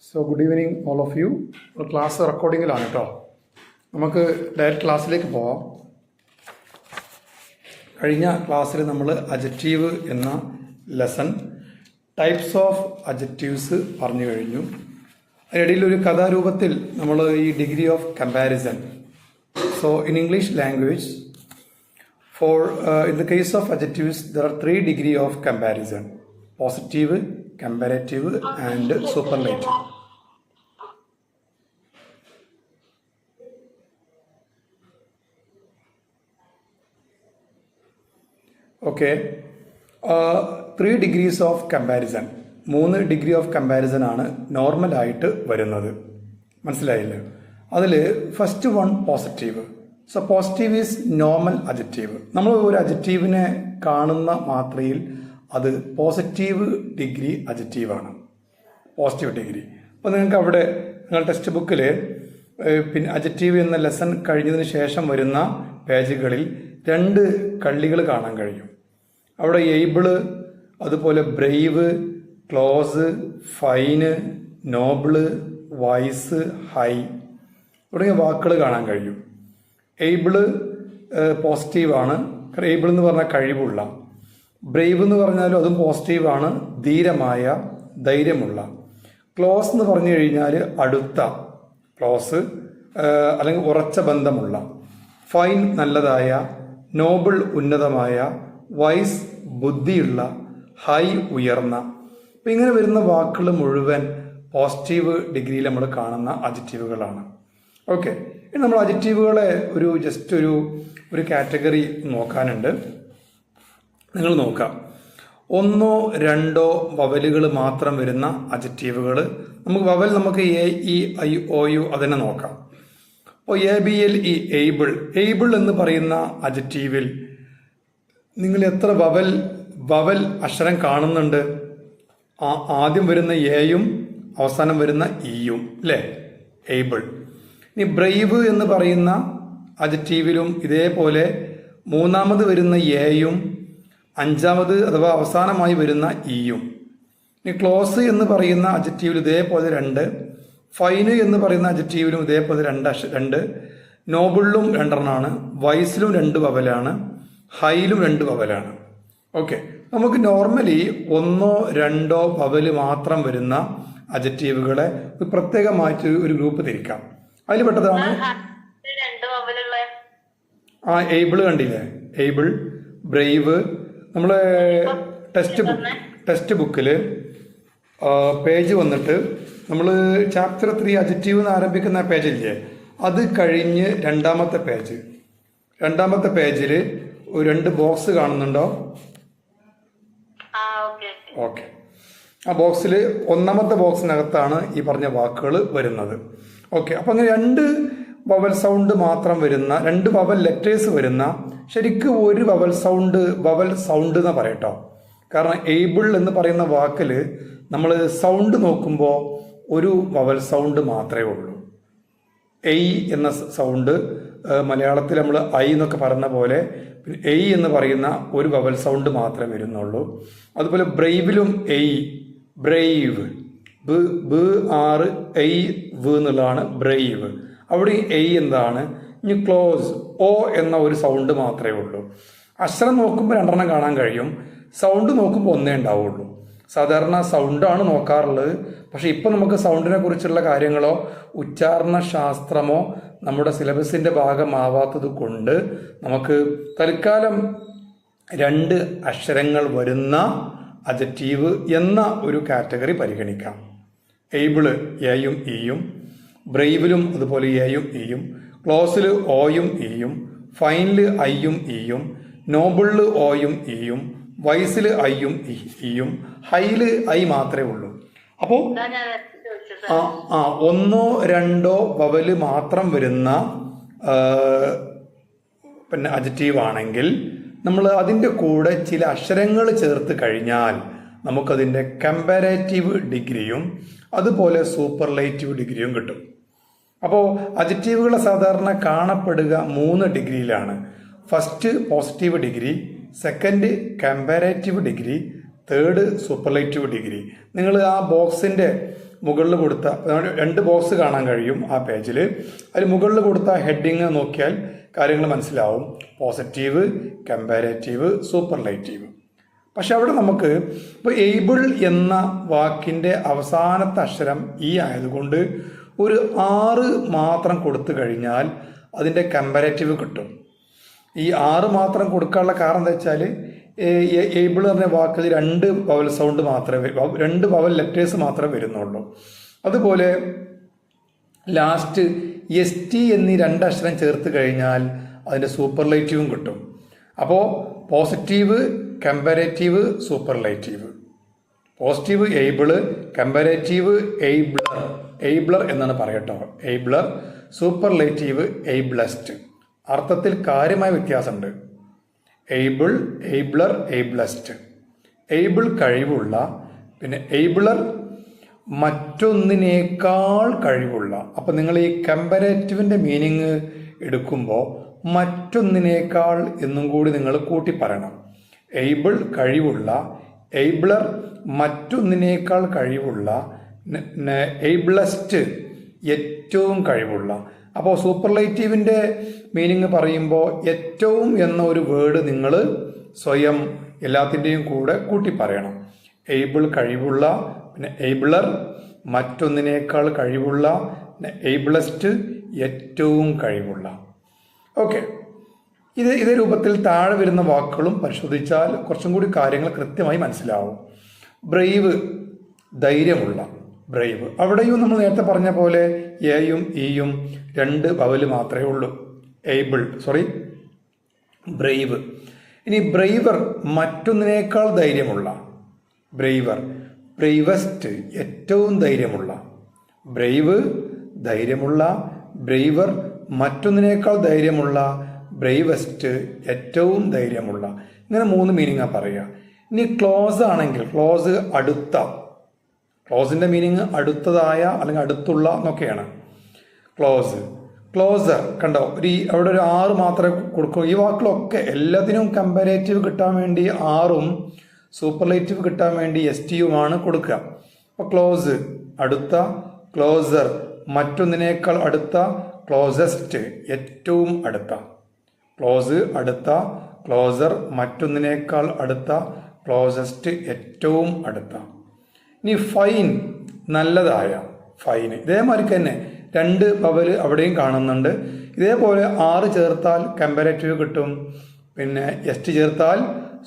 So good evening all of you. Class റെക്കോർഡിങ്ങിലാണ് കേട്ടോ. നമുക്ക് ഡയറക്റ്റ് ക്ലാസ്സിലേക്ക് പോവാം. കഴിഞ്ഞ ക്ലാസ്സിൽ നമ്മൾ അജക്റ്റീവ് എന്ന ലെസൺ ടൈപ്സ് ഓഫ് അജക്റ്റീവ്സ് പറഞ്ഞു കഴിഞ്ഞു. അതിനിടയിൽ ഒരു കഥാരൂപത്തിൽ നമ്മൾ ഈ degree of comparison, so in English language in the case of adjectives there are 3 degree of comparison: positive, comparative and superlative. Okay, 3 degrees of comparison, 3 degree of comparison ആണ് normal ആയിട്ട് വരുന്നത്. മനസ്സിലായില്ലേ? അതിൽ first one positive. So positive is normal adjective. നമ്മൾ ഒരു അജക്റ്റീവിനെ കാണുന്ന മാത്രയിൽ അത് പോസിറ്റീവ് ഡിഗ്രി അജക്റ്റീവാണ്, പോസിറ്റീവ് ഡിഗ്രി. അപ്പോൾ നിങ്ങൾക്ക് അവിടെ നിങ്ങൾ ടെക്സ്റ്റ് ബുക്കിൽ പിന്നെ അജക്റ്റീവ് എന്ന ലെസൺ കഴിഞ്ഞതിന് ശേഷം വരുന്ന പേജുകളിൽ 2 കള്ളികൾ കാണാൻ കഴിയും. അവിടെ ഏബിള്, അതുപോലെ brave, close, fine, noble, wise, high തുടങ്ങിയ വാക്കുകൾ കാണാൻ കഴിയും. ഏബിള് പോസിറ്റീവാണ്. ഏബിൾ എന്ന് പറഞ്ഞാൽ കഴിവുള്ള. ബ്രേവ് എന്ന് പറഞ്ഞാലും അതും പോസിറ്റീവാണ്, ധീരമായ, ധൈര്യമുള്ള. ക്ലോസ് എന്ന് പറഞ്ഞു കഴിഞ്ഞാൽ അടുത്ത, ക്ലോസ് അല്ലെങ്കിൽ ഉറച്ച ബന്ധമുള്ള. ഫൈൻ നല്ലതായ, നോബിൾ ഉന്നതമായ, വൈസ് ബുദ്ധിയുള്ള, ഹൈ ഉയർന്ന. അപ്പം ഇങ്ങനെ വരുന്ന വാക്കുകൾ മുഴുവൻ പോസിറ്റീവ് ഡിഗ്രിയിൽ നമ്മൾ കാണുന്ന അജക്റ്റീവുകളാണ്. ഓക്കെ, ഇനി നമ്മൾ അജക്റ്റീവുകളെ ജസ്റ്റ് ഒരു കാറ്റഗറി നോക്കാനുണ്ട്. നിങ്ങൾ നോക്കാം. 1 2 വവലുകൾ മാത്രം വരുന്ന അജക്റ്റീവുകൾ. നമുക്ക് A E I O U അതന്നെ നോക്കാം. അപ്പോൾ ABLE ഏബിൾ. ഏബിൾ എന്ന് പറയുന്ന അജക്റ്റീവിൽ നിങ്ങൾ എത്ര വവൽ അക്ഷരം കാണുന്നുണ്ട്? ആദ്യം വരുന്ന എയും അവസാനം വരുന്ന ഇയും അല്ലേ? ഏബിൾ. ഇനി ബ്രേവ് എന്ന് പറയുന്ന അജക്റ്റീവിലും ഇതേപോലെ മൂന്നാമത് വരുന്ന എയും അഞ്ചാമത് അഥവാ അവസാനമായി വരുന്ന ഇയും. ഇനി ക്ലോസ് എന്ന് പറയുന്ന അജക്റ്റീവിൽ ഇതേപോലെ 2, ഫൈന് എന്ന് പറയുന്ന അജക്റ്റീവിലും ഇതേപോലെ 2, നോബിളിലും 2 വൈസിലും 2 വവലാണ്, ഹൈയിലും 2 വവലാണ്. ഓക്കെ, നമുക്ക് നോർമലി 1 2 വവല് മാത്രം വരുന്ന അജക്റ്റീവുകളെ പ്രത്യേകമായിട്ട് ഒരു ഗ്രൂപ്പ് തിരിക്കാം. അതിൽ പെട്ടതാണ് ഏബിൾ. കണ്ടില്ലേ? Able, Brave. നമ്മളെ ടെക്സ്റ്റ് ബുക്കിൽ പേജ് വന്നിട്ട് നമ്മൾ ചാപ്റ്റർ 3 അജക്റ്റീവ് എന്ന് ആരംഭിക്കുന്ന പേജില്ലേ, അത് കഴിഞ്ഞ് രണ്ടാമത്തെ പേജിൽ 2 ബോക്സ് കാണുന്നുണ്ടോ? ഓക്കെ, ആ ബോക്സിൽ ഒന്നാമത്തെ ബോക്സിനകത്താണ് ഈ പറഞ്ഞ വാക്കുകൾ വരുന്നത്. ഓക്കെ, അപ്പം അങ്ങനെ 2 വവൽ സൗണ്ട് മാത്രം വരുന്ന, 2 വവൽ ലെറ്റേഴ്സ് വരുന്ന, ശരിക്കും ഒരു വവൽ സൗണ്ട് എന്ന് പറയട്ടോ. കാരണം ഏബിൾ എന്ന് പറയുന്ന വാക്കിൽ നമ്മൾ സൗണ്ട് നോക്കുമ്പോൾ ഒരു വവൽ സൗണ്ട് മാത്രമേ ഉള്ളൂ. എയ് എന്ന സൗണ്ട് മലയാളത്തിൽ നമ്മൾ ഐ എന്നൊക്കെ പറയുന്ന പോലെ എയ് എന്ന് പറയുന്ന ഒരു വവൽ സൗണ്ട് മാത്രമേ വരുന്നുള്ളൂ. അതുപോലെ ബ്രേവിലും എയ്, ബ്രേവ്, ബ് ആറ് എയ് വ് എന്നുള്ളതാണ് ബ്രേവ്. അവിടെ എയ് എന്താണ്? ഇനി ക്ലോസ്, ഓ എന്ന ഒരു സൗണ്ട് മാത്രമേ ഉള്ളൂ. അക്ഷരം നോക്കുമ്പോൾ 2 കാണാൻ കഴിയും, സൗണ്ട് നോക്കുമ്പോൾ 1 ഉണ്ടാവുള്ളൂ. സാധാരണ സൗണ്ടാണ് നോക്കാറുള്ളത്. പക്ഷെ ഇപ്പം നമുക്ക് സൗണ്ടിനെ കുറിച്ചുള്ള കാര്യങ്ങളോ ഉച്ചാരണ ശാസ്ത്രമോ നമ്മുടെ സിലബസിൻ്റെ ഭാഗമാവാത്തത് കൊണ്ട് നമുക്ക് തൽക്കാലം 2 അക്ഷരങ്ങൾ വരുന്ന അജക്റ്റീവ് എന്ന ഒരു കാറ്റഗറി പരിഗണിക്കാം. ഏബിള് എയും ഇയും, ബ്രേവിലും അതുപോലെ എയും ഇയും, ക്ലോസിൽ ഓയും ഇയും, ഫൈനിൽ ഐയും ഇയും, നോബിളിൽ ഓയും ഇയും, വൈസിൽ ഐയും ഇയും, ഹൈയിൽ ഐ മാത്രമേ ഉള്ളൂ. അപ്പോൾ 1 2 വവല് മാത്രം വരുന്ന പിന്നെ അജക്റ്റീവ് ആണെങ്കിൽ നമ്മൾ അതിൻ്റെ കൂടെ ചില അക്ഷരങ്ങൾ ചേർത്ത് കഴിഞ്ഞാൽ നമുക്കതിൻ്റെ കമ്പാരേറ്റീവ് ഡിഗ്രിയും അതുപോലെ സൂപ്പർലേറ്റീവ് ഡിഗ്രിയും കിട്ടും. അപ്പോൾ അജക്റ്റീവുകളെ സാധാരണ കാണപ്പെടുക 3 ഡിഗ്രിയിലാണ്. First positive degree, second comparative degree, third superlative degree. നിങ്ങൾ ആ ബോക്സിൻ്റെ മുകളിൽ കൊടുത്ത 2 ബോക്സ് കാണാൻ കഴിയും ആ പേജിൽ. അതിൽ മുകളിൽ കൊടുത്ത ഹെഡിങ് നോക്കിയാൽ കാര്യങ്ങൾ മനസ്സിലാവും. Positive, comparative, superlative. പക്ഷെ അവിടെ നമുക്ക് ഇപ്പോൾ ഏബിൾ എന്ന വാക്കിൻ്റെ അവസാനത്തെ അക്ഷരം ഈ ആയതുകൊണ്ട് ഒരു 6 മാത്രം കൊടുത്തു കഴിഞ്ഞാൽ അതിൻ്റെ കമ്പാരേറ്റീവ് കിട്ടും. ഈ 6 മാത്രം കൊടുക്കാനുള്ള കാരണം എന്താ വെച്ചാൽ ഏബിൾ പറഞ്ഞ വാക്കിൽ 2 വവൽ സൗണ്ട് മാത്രമേ 2 വവൽ ലെറ്റേഴ്സ് മാത്രമേ വരുന്നുള്ളൂ. അതുപോലെ ലാസ്റ്റ് ST എന്നീ 2 അക്ഷരം ചേർത്ത് കഴിഞ്ഞാൽ അതിൻ്റെ സൂപ്പർലൈറ്റീവും കിട്ടും. അപ്പോൾ positive, comparative, superlative. Positive able, comparative abler, abler എന്നാണ് പറയട്ടോ, ഏബ്ലർ. സൂപ്പർലൈറ്റീവ് ഏബ്ലസ്റ്റ്. അർത്ഥത്തിൽ കാര്യമായ വ്യത്യാസമുണ്ട്. Able, abler, ഏബ്ലസ്റ്റ്. ഏബിൾ കഴിവുള്ള, പിന്നെ ഏബ്ലർ മറ്റൊന്നിനേക്കാൾ കഴിവുള്ള. അപ്പം നിങ്ങൾ ഈ കമ്പാരേറ്റീവിൻ്റെ മീനിങ് എടുക്കുമ്പോൾ മറ്റൊന്നിനേക്കാൾ എന്നും കൂടി നിങ്ങൾ കൂട്ടി പറയണം. ഏബിൾ കഴിവുള്ള, ഏബ്ലർ മറ്റൊന്നിനേക്കാൾ കഴിവുള്ള, ഏബ്ലസ്റ്റ് ഏറ്റവും കഴിവുള്ള. അപ്പോൾ സൂപ്പർലൈറ്റീവിൻ്റെ മീനിങ് പറയുമ്പോൾ ഏറ്റവും എന്ന ഒരു വേർഡ് നിങ്ങൾ സ്വയം എല്ലാത്തിൻ്റെയും കൂടെ കൂട്ടി പറയണം. ഏബിൾ കഴിവുള്ള, പിന്നെ ഏബ്ലർ മറ്റൊന്നിനേക്കാൾ കഴിവുള്ള, പിന്നെ ഏബ്ലസ്റ്റ് ഏറ്റവും കഴിവുള്ള. ഓക്കെ, ഇതേ രൂപത്തിൽ താഴെ വരുന്ന വാക്കുകളും പരിശോധിച്ചാൽ കുറച്ചും കൂടി കാര്യങ്ങൾ കൃത്യമായി മനസ്സിലാവും. ബ്രേവ്, ധൈര്യമുള്ള. ബ്രേവ് അവിടെയും നമ്മൾ നേരത്തെ പറഞ്ഞ പോലെ എയും ഇയും 2 വവൽ മാത്രമേ ഉള്ളൂ. ബ്രേവ്. ഇനി ബ്രേവർ മറ്റൊന്നിനേക്കാൾ ധൈര്യമുള്ള. ബ്രേവർ, ബ്രേവസ്റ്റ് ഏറ്റവും ധൈര്യമുള്ള. ബ്രേവ് ധൈര്യമുള്ള, ബ്രേവർ മറ്റൊന്നിനേക്കാൾ ധൈര്യമുള്ള, ബ്രേവസ്റ്റ് ഏറ്റവും ധൈര്യമുള്ള. ഇങ്ങനെ 3 മീനിങ്ങാണ് പറയുക. ഇനി ക്ലോസ് ആണെങ്കിൽ ക്ലോസ് അടുത്ത. ക്ലോസിൻ്റെ മീനിങ് അടുത്തതായ അല്ലെങ്കിൽ അടുത്തുള്ള എന്നൊക്കെയാണ്. Close, closer. കണ്ടോ, അവിടെ ഒരു 6 മാത്രമേ കൊടുക്കൂ. ഈ വാക്കുകളൊക്കെ എല്ലാത്തിനും കമ്പാരേറ്റീവ് കിട്ടാൻ വേണ്ടി 6ഉം സൂപ്പർലേറ്റീവ് കിട്ടാൻ വേണ്ടി STയുമാണ് കൊടുക്കുക. അപ്പോൾ ക്ലോസ് അടുത്ത, ക്ലോസർ മറ്റൊന്നിനേക്കാൾ അടുത്ത, ക്ലോസസ്റ്റ് ഏറ്റവും അടുത്ത. ക്ലോസ് അടുത്ത, ക്ലോസർ മറ്റൊന്നിനേക്കാൾ അടുത്ത, ക്ലോസസ്റ്റ് ഏറ്റവും അടുത്ത. ഇനി ഫൈൻ നല്ലതായ. ഫൈൻ ഇതേമാതിരി തന്നെ 2 വവൽ അവിടെയും കാണുന്നുണ്ട്. ഇതേപോലെ 6 ചേർത്താൽ കമ്പാരേറ്റീവ് കിട്ടും, പിന്നെ ST ചേർത്താൽ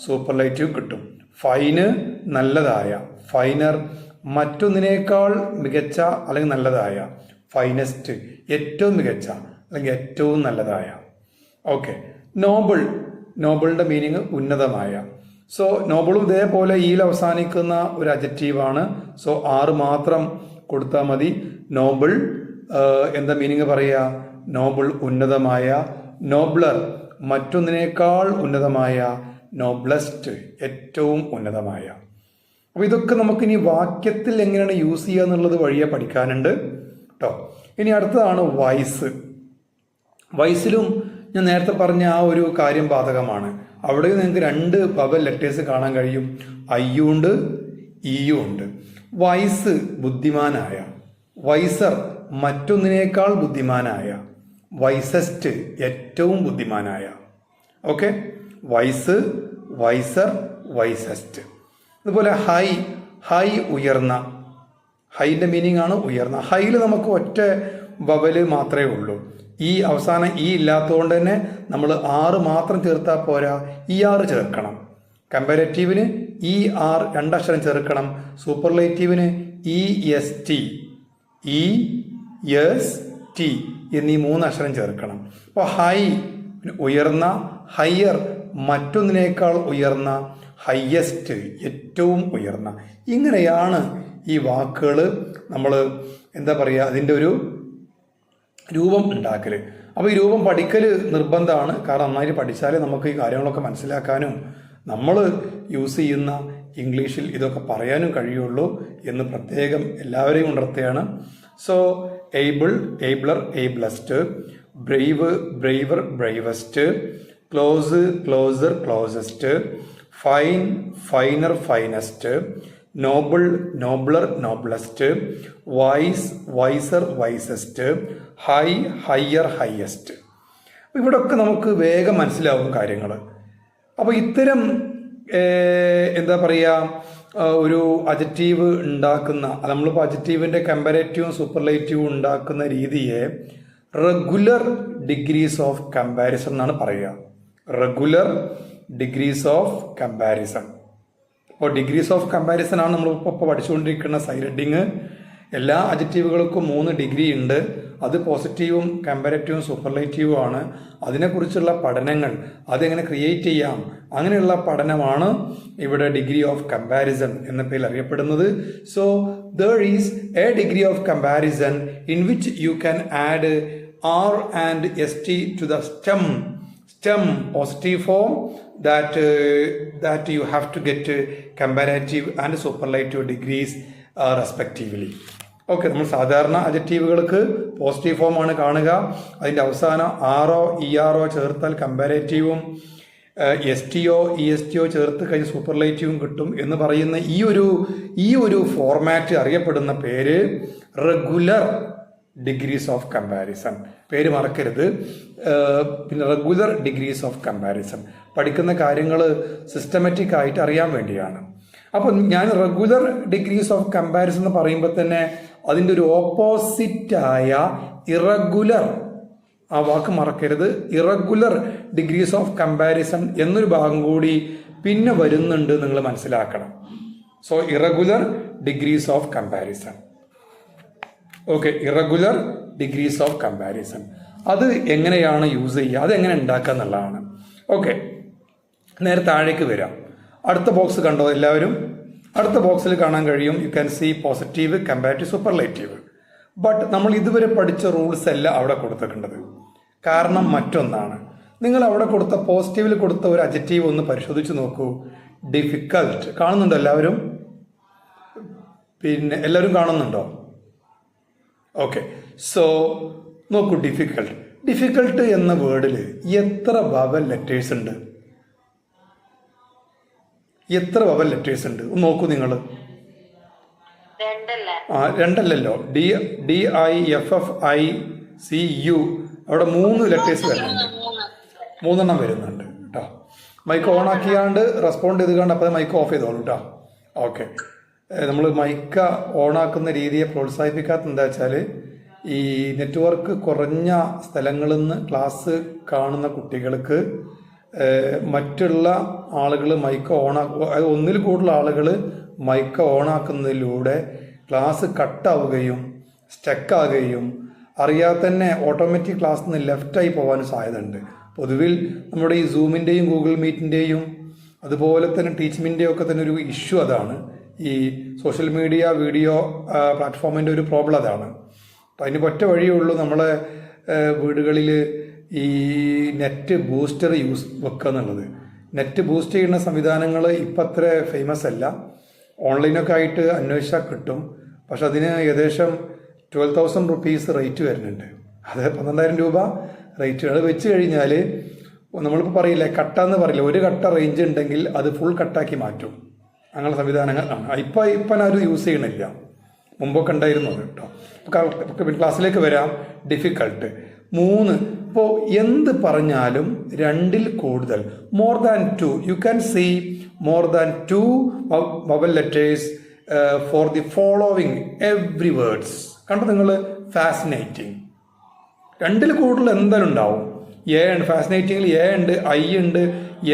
സൂപ്പർലൈറ്റീവ് കിട്ടും. ഫൈന് നല്ലതായ, ഫൈനർ മറ്റൊന്നിനേക്കാൾ മികച്ച അല്ലെങ്കിൽ നല്ലതായ, ഫൈനസ്റ്റ് ഏറ്റവും മികച്ച അല്ലെങ്കിൽ ഏറ്റവും നല്ലതായ. ഓക്കെ, നോബിൾ. നോബിളിൻ്റെ മീനിങ് ഉന്നതമായ. സോ നോബിളും ഇതേപോലെ ഈയിൽ അവസാനിക്കുന്ന ഒരു അഡ്ജക്റ്റീവാണ്. സോ 6 മാത്രം കൊടുത്താൽ മതി. നോബിൾ എന്താ മീനിങ് പറയുക? നോബിൾ ഉന്നതമായ, നോബ്ലർ മറ്റൊന്നിനേക്കാൾ ഉന്നതമായ, നോബ്ലസ്റ്റ് ഏറ്റവും ഉന്നതമായ. അപ്പോൾ ഇതൊക്കെ നമുക്കിനി വാക്യത്തിൽ എങ്ങനെയാണ് യൂസ് ചെയ്യുക എന്നുള്ളത് വഴിയെ പഠിക്കാനുണ്ട് കേട്ടോ. ഇനി അടുത്തതാണ് വൈസ്. വൈസിലും ഞാൻ നേരത്തെ പറഞ്ഞ ആ ഒരു കാര്യം ബാധകമാണ്. അവിടെ നിങ്ങൾക്ക് 2 വവൽ ലെറ്റേഴ്സ് കാണാൻ കഴിയും. ഐയും ഉണ്ട്, ഇയും ഉണ്ട്. വൈസ് ബുദ്ധിമാനായ, വൈസർ മറ്റൊന്നിനേക്കാൾ ബുദ്ധിമാനായ, വൈസസ്റ്റ് ഏറ്റവും ബുദ്ധിമാനായ. Okay, wise, wiser, wisest. അതുപോലെ ഹൈ, ഹൈ ഉയർന്ന. ഹൈൻ്റെ മീനിങ് ആണ് ഉയർന്ന. ഹൈയിൽ നമുക്ക് ഒറ്റ വവല് മാത്രമേ ഉള്ളൂ. ഈ അവസാനം ഈ ഇല്ലാത്തതുകൊണ്ട് തന്നെ നമ്മൾ 6 മാത്രം ചേർത്താൽ പോരാ, ER ചേർക്കണം. കമ്പാരേറ്റീവിന് ER 2 അക്ഷരം ചേർക്കണം. സൂപ്പർലൈറ്റീവിന് EST, EST എന്നീ 3 അക്ഷരം ചേർക്കണം. അപ്പോൾ ഹൈ ഉയർന്ന, ഹയർ മറ്റൊന്നിനേക്കാൾ ഉയർന്ന, ഹയ്യസ്റ്റ് ഏറ്റവും ഉയർന്ന. ഇങ്ങനെയാണ് ഈ വാക്കുകൾ നമ്മൾ എന്താ പറയുക അതിൻ്റെ ഒരു രൂപം ഉണ്ടാക്കൽ. അപ്പോൾ ഈ രൂപം പഠിക്കൽ നിർബന്ധമാണ്. കാരണം നന്നായിട്ട് പഠിച്ചാലേ നമുക്ക് ഈ കാര്യങ്ങളൊക്കെ മനസ്സിലാക്കാനും നമ്മൾ യൂസ് ചെയ്യുന്ന ഇംഗ്ലീഷിൽ ഇതൊക്കെ പറയാനും കഴിയുള്ളൂ എന്ന് പ്രത്യേകം എല്ലാവരെയും ഉണർത്തുകയാണ്. So able, abler, ablest. Brave, braver, bravest. Close, closer, closest. Fine, finer, finest. Noble, nobler, noblest, wise, wiser, wisest, high, higher, highest. ഇവിടെ ഒക്കെ നമുക്ക് വേഗം മനസ്സിലാവും കാര്യങ്ങൾ. അപ്പോൾ ഇത്തരം എന്താ പറയുക, ഒരു അഡ്ജക്റ്റീവ് ഉണ്ടാക്കുന്ന, നമ്മളിപ്പോൾ അഡ്ജക്റ്റീവിൻ്റെ കമ്പാരേറ്റീവും സൂപ്പർലേറ്റീവും ഉണ്ടാക്കുന്ന രീതിയെ റെഗുലർ ഡിഗ്രീസ് ഓഫ് കമ്പാരിസൺ എന്നാണ് പറയുക. Regular degrees of comparison. അപ്പോൾ ഡിഗ്രീസ് ഓഫ് കമ്പാരിസൺ ആണ് നമ്മളിപ്പോൾ പഠിച്ചുകൊണ്ടിരിക്കുന്ന സൈഡ്. എല്ലാ അഡ്ജക്റ്റീവുകൾക്കും 3 ഡിഗ്രി ഉണ്ട്. അത് പോസിറ്റീവും കമ്പാരറ്റീവും സൂപ്പർലേറ്റീവും ആണ്. അതിനെക്കുറിച്ചുള്ള പഠനങ്ങൾ, അതെങ്ങനെ ക്രിയേറ്റ് ചെയ്യാം, അങ്ങനെയുള്ള പഠനമാണ് ഇവിടെ ഡിഗ്രി ഓഫ് കമ്പാരിസൺ എന്ന പേരിൽ അറിയപ്പെടുന്നത്. So there is a degree of comparison in which you can add R and S T to the stem positive form that you have to get comparative and superlative degrees respectively. Okay, നമ്മൾ സാധാരണ അഡ്ജക്റ്റീവുകൾക്ക് positive form ആണ് കാണുക. അതിൻ്റെ അവസാനം ആറോ ഇആറോ ചേർത്താൽ കമ്പാരേറ്റീവും S ടിയോ E S ടിയോ ചേർത്ത് കഴിഞ്ഞ് സൂപ്പർലേറ്റീവും കിട്ടും എന്ന് പറയുന്ന ഈ ഒരു ഫോർമാറ്റ് അറിയപ്പെടുന്ന പേര് റെഗുലർ ഡിഗ്രീസ് ഓഫ് കമ്പാരിസൺ. പേര് മറക്കരുത്. പിന്നെ റെഗുലർ ഡിഗ്രീസ് ഓഫ് കമ്പാരിസൺ പഠിക്കുന്ന കാര്യങ്ങൾ സിസ്റ്റമാറ്റിക് ആയിട്ട് അറിയാൻ വേണ്ടിയാണ്. അപ്പം ഞാൻ റെഗുലർ ഡിഗ്രീസ് ഓഫ് കമ്പാരിസൺ എന്ന് പറയുമ്പോൾ തന്നെ അതിൻ്റെ ഒരു ഓപ്പോസിറ്റായ ഇറഗുലർ, ആ വാക്ക് മറക്കരുത്, ഇറഗുലർ ഡിഗ്രീസ് ഓഫ് കമ്പാരിസൺ എന്നൊരു ഭാഗം കൂടി പിന്നെ വരുന്നുണ്ട്, നിങ്ങൾ മനസ്സിലാക്കണം. So irregular degrees of comparison. Okay, irregular degrees of comparison അത് എങ്ങനെയാണ് യൂസ് ചെയ്യുക, അതെങ്ങനെ ഉണ്ടാക്കുക എന്നുള്ളതാണ്. ഓക്കെ, നേരെ താഴേക്ക് വരാം. അടുത്ത ബോക്സ് കണ്ടോ എല്ലാവരും? അടുത്ത ബോക്സിൽ കാണാൻ കഴിയും, you can see positive, comparative, superlative. But നമ്മൾ ഇതുവരെ പഠിച്ച റൂൾസ് അല്ല അവിടെ കൊടുത്തിട്ടുള്ളത്. കാരണം മറ്റൊന്നാണ്. നിങ്ങൾ അവിടെ കൊടുത്ത പോസിറ്റീവിൽ കൊടുത്ത ഒരു അഡ്ജക്റ്റീവ് ഒന്ന് പരിശോധിച്ച് നോക്കൂ. ഡിഫിക്കൽട്ട് കാണുന്നുണ്ടോ എല്ലാവരും? പിന്നെ എല്ലാവരും കാണുന്നുണ്ടോ? ഓക്കെ, സോ നോക്കൂ, ഡിഫിക്കൽട്ട് എന്ന വേർഡിൽ എത്ര വവൽ ലെറ്റേഴ്സ് ഉണ്ട്? എത്ര വവൽ ലെറ്റേഴ്സ് ഉണ്ട് ഒന്ന് നോക്കൂ നിങ്ങൾ. രണ്ടല്ലല്ലോ, DIFFICU അവിടെ 3 ലെറ്റേഴ്സ് വരുന്നുണ്ട്. 3 വരുന്നുണ്ട് കേട്ടോ. മൈക്ക് ഓൺ ആക്കിയാണ്ട് റെസ്പോണ്ട് ചെയ്ത് കണ്ട് അപ്പോൾ മൈക്ക് ഓഫ് ചെയ്തോളൂ കേട്ടോ. ഓക്കെ, നമ്മൾ മൈക്ക ഓണാക്കുന്ന രീതിയെ പ്രോത്സാഹിപ്പിക്കാത്ത എന്താ വെച്ചാൽ, ഈ നെറ്റ്വർക്ക് കുറഞ്ഞ സ്ഥലങ്ങളിൽ നിന്ന് ക്ലാസ് കാണുന്ന കുട്ടികൾക്ക് മറ്റുള്ള ആളുകൾ മൈക്ക് ഒന്നിൽ കൂടുതൽ ആളുകൾ മൈക്ക് ഓണാക്കുന്നതിലൂടെ ക്ലാസ് കട്ടാവുകയും സ്റ്റക്കാവുകയും അറിയാതെ തന്നെ ഓട്ടോമാറ്റിക് ക്ലാസ്സിൽ നിന്ന് ലെഫ്റ്റായി പോകാനും സാധ്യതയുണ്ട്. പൊതുവിൽ നമ്മുടെ ഈ സൂമിൻ്റെയും ഗൂഗിൾ മീറ്റിൻ്റെയും അതുപോലെ തന്നെ ടീച്ചിങ്ങിൻ്റെയും ഒക്കെ തന്നെ ഒരു ഇഷ്യൂ അതാണ്. ഈ സോഷ്യൽ മീഡിയ വീഡിയോ പ്ലാറ്റ്ഫോമിൻ്റെ ഒരു പ്രോബ്ലം അതാണ്. അപ്പം അതിന് ഒറ്റ വഴിയേ ഉള്ളൂ, നമ്മളെ വീടുകളിൽ ഈ നെറ്റ് ബൂസ്റ്റർ വെക്കുക എന്നുള്ളത്. നെറ്റ് ബൂസ്റ്റ് ചെയ്യുന്ന സംവിധാനങ്ങൾ ഇപ്പം അത്ര ഫേമസ് അല്ല. ഓൺലൈനൊക്കെ ആയിട്ട് അന്വേഷിച്ചാൽ കിട്ടും. പക്ഷെ അതിന് ഏകദേശം 12,000 റുപ്പീസ് റേറ്റ് വരുന്നുണ്ട്. അത് 12,000 രൂപ റേറ്റ്. അത് വെച്ച് കഴിഞ്ഞാൽ നമ്മളിപ്പോൾ പറയില്ലേ, കട്ടെന്ന് പറയില്ല, ഒരു കട്ട റേഞ്ച് ഉണ്ടെങ്കിൽ അത് ഫുൾ കട്ടാക്കി മാറ്റും. അങ്ങനെ സംവിധാനങ്ങൾ ആണ്. ഇപ്പം ആരും യൂസ് ചെയ്യണില്ല, മുമ്പൊക്കെ ഉണ്ടായിരുന്നു കേട്ടോ. ക്ലാസ്സിലേക്ക് വരാം. ഡിഫിക്കൾട്ട് 3. ഇപ്പോൾ എന്ത് പറഞ്ഞാലും 2ൽ കൂടുതൽ, more than 2, you can see more than 2 vowel letters for the following every words. കണ്ടോ നിങ്ങൾ? ഫാസിനേറ്റിംഗ് 2ൽ കൂടുതൽ എന്തായാലും ഉണ്ടാവും. എ ഉണ്ട്, ഫാസിനേറ്റിംഗിൽ എ ഉണ്ട്, ഐ ഉണ്ട്,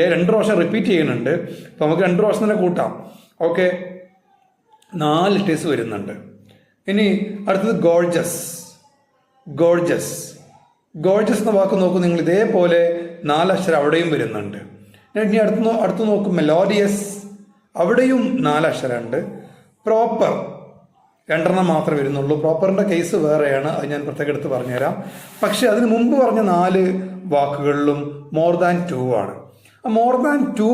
എ 2 പ്രാവശ്യം റിപ്പീറ്റ് ചെയ്യുന്നുണ്ട്. അപ്പോൾ നമുക്ക് 2 പ്രാവശ്യം തന്നെ കൂട്ടാം. ഓക്കെ, 4 ലെറ്റേഴ്സ് വരുന്നുണ്ട്. ഇനി അടുത്തത് ഗോർജസ് എന്ന വാക്ക് നോക്കൂ നിങ്ങൾ. ഇതേപോലെ 4 അക്ഷരം അവിടെയും വരുന്നുണ്ട്. ഇനി അടുത്ത് നോക്കും, മെലോഡിയസ്, അവിടെയും 4 അക്ഷരമുണ്ട്. പ്രോപ്പർ 2 മാത്രമേ വരുന്നുള്ളൂ. പ്രോപ്പറിൻ്റെ കേസ് വേറെയാണ്, അത് ഞാൻ പ്രത്യേകം എടുത്ത് പറഞ്ഞുതരാം. പക്ഷെ അതിന് മുമ്പ് പറഞ്ഞ 4 വാക്കുകളിലും മോർ ദാൻ 2 ആണ്. മോർ ദാൻ 2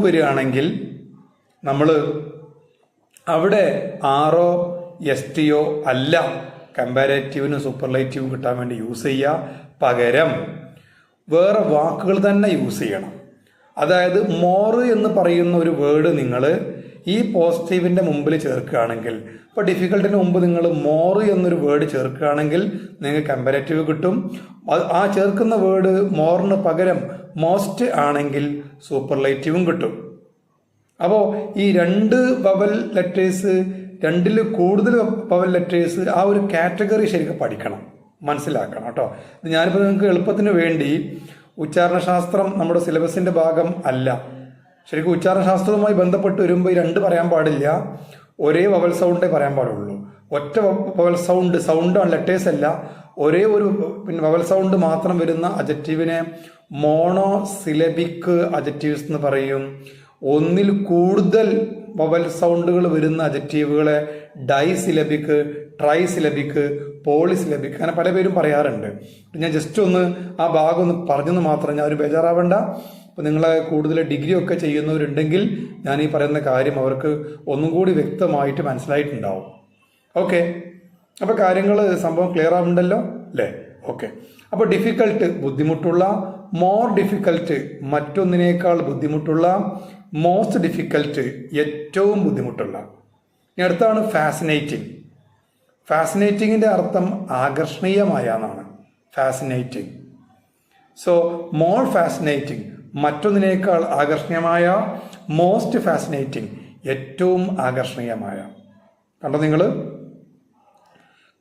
വരികയാണെങ്കിൽ നമ്മൾ അവിടെ ആറോ എസ് ടിയോ അല്ല കമ്പാരേറ്റീവിനും സൂപ്പർലേറ്റീവും കിട്ടാൻ വേണ്ടി യൂസ് ചെയ്യുക. പകരം വേറെ വാക്കുകൾ തന്നെ യൂസ് ചെയ്യണം. അതായത് മോർ എന്ന് പറയുന്ന ഒരു വേർഡ് നിങ്ങൾ ഈ പോസിറ്റീവിൻ്റെ മുമ്പിൽ ചേർക്കുകയാണെങ്കിൽ, ഇപ്പോൾ ഡിഫിക്കൽട്ടിന് മുമ്പ് നിങ്ങൾ മോർ എന്നൊരു വേർഡ് ചേർക്കുകയാണെങ്കിൽ നിങ്ങൾക്ക് കമ്പാരറ്റീവ് കിട്ടും. ആ ചേർക്കുന്ന വേർഡ് മോറിന് പകരം മോസ്റ്റ് ആണെങ്കിൽ സൂപ്പർലൈറ്റീവും കിട്ടും. അപ്പോൾ ഈ രണ്ട് വവൽ ലെറ്റേഴ്സ്, രണ്ടിൽ കൂടുതൽ വവൽ ലെറ്റേഴ്സ്, ആ ഒരു കാറ്റഗറി ശരിക്കും പഠിക്കണം, മനസ്സിലാക്കണം കേട്ടോ. ഞാനിപ്പോൾ നിങ്ങൾക്ക് എളുപ്പത്തിന് വേണ്ടി ഉച്ചാരണശാസ്ത്രം നമ്മുടെ സിലബസിൻ്റെ ഭാഗം അല്ല. ശരിക്കും ഉച്ചാരണശാസ്ത്രവുമായി ബന്ധപ്പെട്ട് വരുമ്പോൾ ഈ രണ്ട് പറയാൻ പാടില്ല, ഒരേ വവൽ സൗണ്ടേ പറയാൻ പാടുള്ളൂ. ഒറ്റ വവൽ സൗണ്ട് ലെറ്റേഴ്സ് അല്ല, ഒരേ ഒരു വവൽ സൗണ്ട് മാത്രം വരുന്ന അജക്റ്റീവിനെ മോണോ സിലബിക് അജക്റ്റീവ്സ് എന്ന് പറയും. ഒന്നിൽ കൂടുതൽ വവൽ സൗണ്ടുകൾ വരുന്ന അജക്റ്റീവുകളെ ഡൈസിലബിക്, ട്രൈസിലബിക്, പോളിസിലബിക് അങ്ങനെ പല പേരും പറയാറുണ്ട്. ഞാൻ ജസ്റ്റ് ഒന്ന് ആ ഭാഗം ഒന്ന് പറഞ്ഞെന്ന് മാത്രം, ഞാൻ ഒരു ബേജാറാവേണ്ട. അപ്പോൾ നിങ്ങളെ കൂടുതൽ ഡിഗ്രി ഒക്കെ ചെയ്യുന്നവരുണ്ടെങ്കിൽ ഞാൻ ഈ പറയുന്ന കാര്യം അവർക്ക് ഒന്നും കൂടി വ്യക്തമായിട്ട് മനസ്സിലായിട്ടുണ്ടാവും. ഓക്കെ, അപ്പോൾ കാര്യങ്ങൾ സംഭവം ക്ലിയർ ആവുന്നുണ്ടല്ലോ അല്ലേ? ഓക്കെ, അപ്പോൾ ഡിഫിക്കൽട്ട് ബുദ്ധിമുട്ടുള്ള, മോർ ഡിഫിക്കൽട്ട് മറ്റൊന്നിനേക്കാൾ ബുദ്ധിമുട്ടുള്ള, മോസ്റ്റ് ഡിഫിക്കൽട്ട് ഏറ്റവും ബുദ്ധിമുട്ടുള്ള. ഇനി അടുത്താണ് ഫാസിനേറ്റിംഗ്. ഫാസിനേറ്റിങ്ങിൻ്റെ അർത്ഥം ആകർഷണീയമായ എന്നാണ്. ഫാസിനേറ്റിംഗ്. സോ മോർ ഫാസിനേറ്റിംഗ് മറ്റൊന്നിനേക്കാൾ ആകർഷണീയമായ, മോസ്റ്റ് ഫാസിനേറ്റിംഗ് ഏറ്റവും ആകർഷണീയമായ. കണ്ടോ നിങ്ങൾ?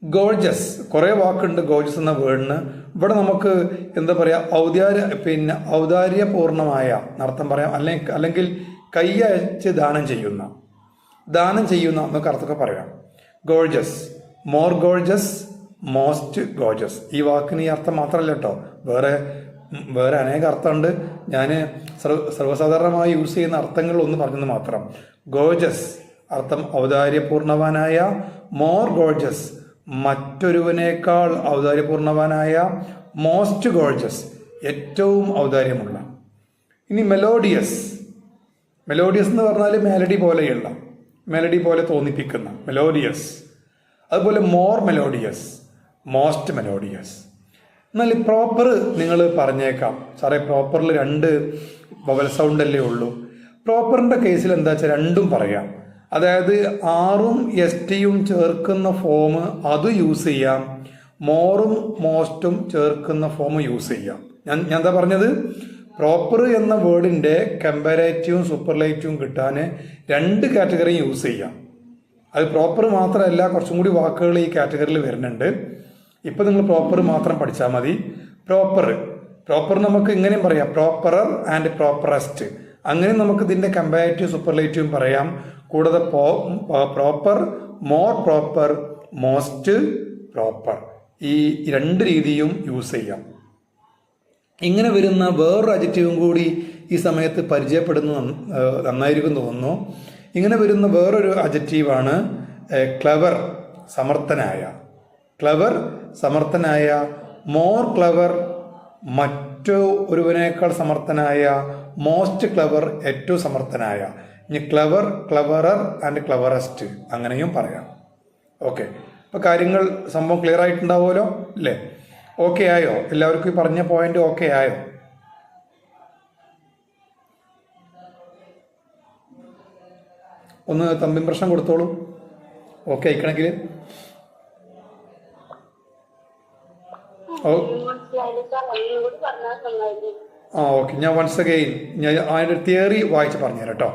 ഗോർജസ്, കുറേ വാക്കുണ്ട് ഗോർജസ് എന്ന വേർഡിന്. ഇവിടെ നമുക്ക് എന്താ പറയുക, ഔദാര്യപൂർണമായ എന്നർത്ഥം പറയാം, അല്ലെങ്കിൽ കൈയച്ച് ദാനം ചെയ്യുന്ന നമുക്ക് അർത്ഥമൊക്കെ പറയാം. Gorges, more Gorges, most Gorges. ഈ വാക്കിന് ഈ അർത്ഥം മാത്രമല്ല കേട്ടോ, വേറെ അനേക അർത്ഥമുണ്ട്. ഞാൻ സർവ്വസാധാരണമായി യൂസ് ചെയ്യുന്ന അർത്ഥങ്ങൾ ഒന്ന് പറഞ്ഞെന്ന് മാത്രം. ഗോർജസ് അർത്ഥം ഔദാര്യപൂർണവാനായ, മോർ ഗോർജസ് മറ്റൊരുവനേക്കാൾ ഔദാര്യപൂർണവാനായ, മോസ്റ്റ് ഗോർജസ് ഏറ്റവും ഔദാര്യമുള്ള. ഇനി മെലോഡിയസ്. മെലോഡിയസ് എന്ന് പറഞ്ഞാൽ മെലഡി പോലെയുള്ള, മെലഡി പോലെ തോന്നിപ്പിക്കുന്ന മെലോഡിയസ്. അതുപോലെ മോർ മെലോഡിയസ്, മോസ്റ്റ് മെലോഡിയസ്. എന്നാൽ പ്രോപ്പർ നിങ്ങൾ പറഞ്ഞേക്കാം, സാറേ പ്രോപ്പറിൽ രണ്ട് വവൽ സൗണ്ട് അല്ലേ ഉള്ളൂ. പ്രോപ്പറിൻ്റെ കേസിൽ എന്താ വെച്ചാൽ രണ്ടും പറയാം. അതായത് ആറും എസ് ടിയും ചേർക്കുന്ന ഫോം അത് യൂസ് ചെയ്യാം, മോറും മോസ്റ്റും ചേർക്കുന്ന ഫോം യൂസ് ചെയ്യാം. ഞാൻ എന്താ പറഞ്ഞത്, പ്രോപ്പർ എന്ന വേർഡിൻ്റെ കമ്പാരേറ്റീവും സൂപ്പർലൈറ്റീവും കിട്ടാൻ രണ്ട് കാറ്റഗറിയും യൂസ് ചെയ്യാം. അത് പ്രോപ്പർ മാത്രമല്ല, കുറച്ചും കൂടി വാക്കുകൾ ഈ കാറ്റഗറിയിൽ വരുന്നുണ്ട്. ഇപ്പം നിങ്ങൾ പ്രോപ്പർ മാത്രം പഠിച്ചാൽ മതി. പ്രോപ്പർ നമുക്ക് ഇങ്ങനെയും പറയാം, പ്രോപ്പറർ ആൻഡ് പ്രോപ്പറസ്റ്റ്. അങ്ങനെ നമുക്ക് ഇതിൻ്റെ കമ്പാരേറ്റീവ് സൂപ്പർലേറ്റീവും പറയാം. കൂടാതെ proper, more proper, most proper, ഈ രണ്ട് രീതിയും യൂസ് ചെയ്യാം. ഇങ്ങനെ വരുന്ന വേറൊരു അഡ്ജക്റ്റീവും കൂടി ഈ സമയത്ത് പരിചയപ്പെടുന്നത് നന്നായിരിക്കും തോന്നുന്നു. ഇങ്ങനെ വരുന്ന വേറൊരു അഡ്ജക്റ്റീവാണ് ക്ലെവർ, സമർത്ഥനായ. ക്ലെവർ സമർത്ഥനായ, മോർ ക്ലെവർ മറ്റൊരുവനേക്കാൾ സമർത്ഥനായ, മോസ്റ്റ് ക്ലെവർ ഏറ്റവും സമർത്ഥനായ. ഇനി ക്ലെവർ, ക്ലെവറർ ആൻഡ് ക്ലെവറസ്റ്റ് അങ്ങനെയും പറയാം. ഓക്കെ, അപ്പോൾ കാര്യങ്ങൾ സംഭവം ക്ലിയർ ആയിട്ടുണ്ടാവുമല്ലോ അല്ലേ? ഓക്കെ ആയോ? എല്ലാവർക്കും ഈ പറഞ്ഞ പോയിന്റ് ഓക്കെ ആയോ? ഒന്ന് തമ്പിൻ പ്രശ്നം കൊടുത്തോളൂ, ഓക്കെ ആയിക്കണമെങ്കിൽ. ഓക്കെ, ഞാൻ വൺസ് അഗെയിൻ അതിൻ്റെ തിയറി വായിച്ച് പറഞ്ഞുതരാം കേട്ടോ.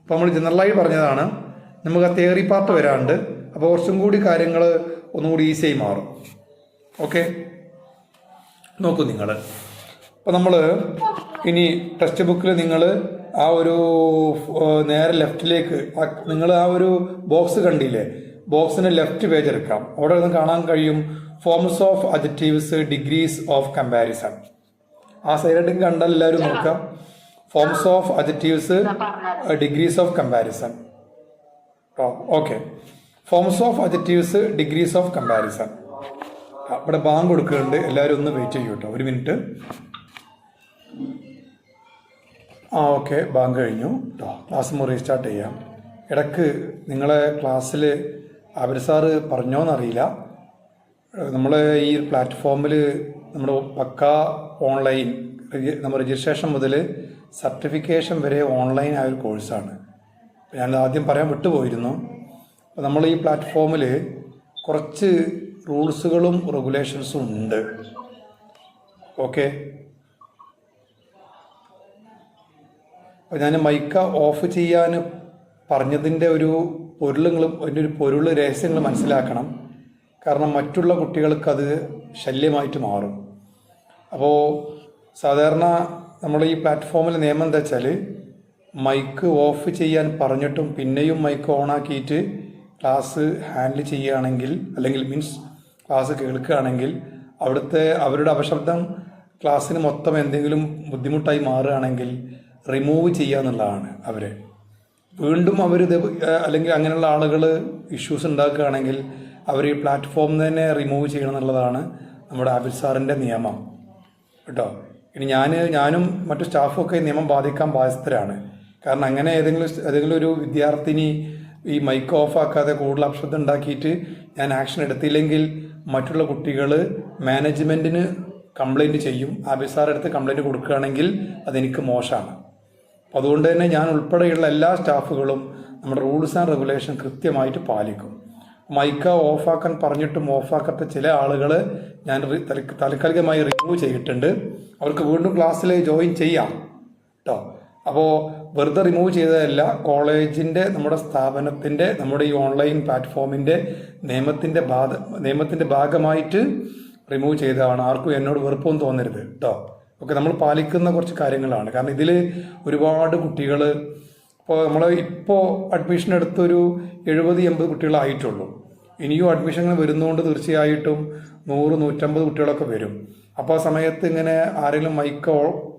അപ്പോൾ നമ്മൾ ജനറലായി പറഞ്ഞതാണ്, നമുക്ക് ആ തിയറി പാർട്ട് വരാണ്ട്, അപ്പോൾ കുറച്ചും കൂടി കാര്യങ്ങൾ ഒന്നുകൂടി ഈസിയായി മാറും. ഓക്കെ, നോക്കൂ നിങ്ങൾ. അപ്പോൾ നമ്മൾ ഇനി ടെക്സ്റ്റ് ബുക്കിൽ നിങ്ങൾ ആ ഒരു നേരെ ലെഫ്റ്റിലേക്ക് നിങ്ങൾ ആ ഒരു ബോക്സ് കണ്ടില്ലേ, ബോക്സിന് ലെഫ്റ്റ് പേജ് എടുക്കാം. അവിടെ നിന്ന് കാണാൻ കഴിയും forms of adjectives, degrees of comparison. ആ സൈഡിൽ കണ്ടാൽ എല്ലാവരും നോക്കാം. Forms of adjectives, degrees of comparison. Okay, forms of adjectives, degrees of comparison. ഇവിടെ ബാങ്ക് കൊടുക്കുന്നുണ്ട്, എല്ലാവരും ഒന്ന് വെയിറ്റ് ചെയ്യൂ കേട്ടോ, ഒരു മിനിറ്റ്. ഓക്കെ, ബാങ്ക് കഴിഞ്ഞു കേട്ടോ. ക്ലാസ് റീസ്റ്റാർട്ട് ചെയ്യാം. ഇടയ്ക്ക് നിങ്ങളെ ക്ലാസ്സിൽ അവർ സാറ് പറഞ്ഞോന്നറിയില്ല, നമ്മൾ ഈ പ്ലാറ്റ്ഫോമിൽ നമ്മൾ പക്ക ഓൺലൈൻ നമ്മൾ രജിസ്ട്രേഷൻ മുതൽ സർട്ടിഫിക്കേഷൻ വരെ ഓൺലൈൻ ആയ ഒരു കോഴ്സാണ്. ഞാൻ ആദ്യം പറയാൻ വിട്ടുപോയിരുന്നു. അപ്പോൾ നമ്മൾ ഈ പ്ലാറ്റ്ഫോമിൽ കുറച്ച് റൂൾസുകളും റെഗുലേഷൻസും ഉണ്ട്. ഓക്കെ, അപ്പോൾ ഞാൻ മൈക്ക ഓഫ് ചെയ്യാൻ പറഞ്ഞതിൻ്റെ ഒരു പൊരുളുകളും അതിൻ്റെ ഒരു പൊരുൾ രഹസ്യങ്ങൾ മനസ്സിലാക്കണം. കാരണം മറ്റുള്ള കുട്ടികൾക്ക് അത് ശല്യമായിട്ട് മാറും. അപ്പോൾ സാധാരണ നമ്മൾ ഈ പ്ലാറ്റ്ഫോമിൽ നിയമം എന്താ വെച്ചാൽ, മൈക്ക് ഓഫ് ചെയ്യാൻ പറഞ്ഞിട്ടും പിന്നെയും മൈക്ക് ഓണാക്കിയിട്ട് ക്ലാസ് ഹാൻഡിൽ ചെയ്യുകയാണെങ്കിൽ, അല്ലെങ്കിൽ മീൻസ് ക്ലാസ് കേൾക്കുകയാണെങ്കിൽ, അവരുടെ അപശബ്ദം ക്ലാസ്സിന് മൊത്തം എന്തെങ്കിലും ബുദ്ധിമുട്ടായി മാറുകയാണെങ്കിൽ റിമൂവ് ചെയ്യുക എന്നുള്ളതാണ്. വീണ്ടും അല്ലെങ്കിൽ അങ്ങനെയുള്ള ആളുകൾ ഇഷ്യൂസ് ഉണ്ടാക്കുകയാണെങ്കിൽ അവർ ഈ പ്ലാറ്റ്ഫോം തന്നെ റിമൂവ് ചെയ്യണം എന്നുള്ളതാണ് നമ്മുടെ ആബിദ് സാറിൻ്റെ നിയമം കേട്ടോ. ഇനി ഞാനും മറ്റു സ്റ്റാഫും ഒക്കെ നിയമം ബാധിക്കാൻ ബാധ്യസ്ഥരാണ്. കാരണം അങ്ങനെ ഏതെങ്കിലും ഒരു വിദ്യാർത്ഥിനി ഈ മൈക്ക് ഓഫ് ആക്കാതെ കൂടുതൽ അപശബ്ദം ഉണ്ടാക്കിയിട്ട് ഞാൻ ആക്ഷൻ എടുത്തില്ലെങ്കിൽ മറ്റുള്ള കുട്ടികൾ മാനേജ്മെൻറ്റിന് കംപ്ലൈൻറ്റ് ചെയ്യും. ആബിദ് സാർ അടുത്ത് കംപ്ലൈൻറ്റ് കൊടുക്കുകയാണെങ്കിൽ അതെനിക്ക് മോശമാണ്. അപ്പോൾ അതുകൊണ്ട് തന്നെ ഞാൻ ഉൾപ്പെടെയുള്ള എല്ലാ സ്റ്റാഫുകളും നമ്മുടെ റൂൾസ് ആൻഡ് റെഗുലേഷൻ കൃത്യമായിട്ട് പാലിക്കും. മൈക്ക ഓഫാക്കാൻ പറഞ്ഞിട്ടും ഓഫാക്കാത്ത ചില ആളുകൾ ഞാൻ താൽക്കാലികമായി റിമൂവ് ചെയ്തിട്ടുണ്ട്. അവർക്ക് വീണ്ടും ക്ലാസ്സിൽ ജോയിൻ ചെയ്യാം കേട്ടോ. അപ്പോൾ വെറുതെ റിമൂവ് ചെയ്തതല്ല, കോളേജിൻ്റെ, നമ്മുടെ സ്ഥാപനത്തിൻ്റെ, നമ്മുടെ ഈ ഓൺലൈൻ പ്ലാറ്റ്ഫോമിൻ്റെ നിയമത്തിൻ്റെ ഭാഗമായിട്ട് റിമൂവ് ചെയ്തതാണ്. ആർക്കും എന്നോട് വെറുപ്പൊന്നും തോന്നരുത് കേട്ടോ. ഓക്കെ, നമ്മൾ പാലിക്കുന്ന കുറച്ച് കാര്യങ്ങളാണ്. കാരണം ഇതിൽ ഒരുപാട് കുട്ടികൾ, ഇപ്പോൾ അഡ്മിഷൻ എടുത്തൊരു 70-80 കുട്ടികളായിട്ടുള്ളൂ. ഇനിയും അഡ്മിഷൻ വരുന്നതുകൊണ്ട് തീർച്ചയായിട്ടും 100-150 കുട്ടികളൊക്കെ വരും. അപ്പോൾ ആ സമയത്ത് ഇങ്ങനെ ആരെങ്കിലും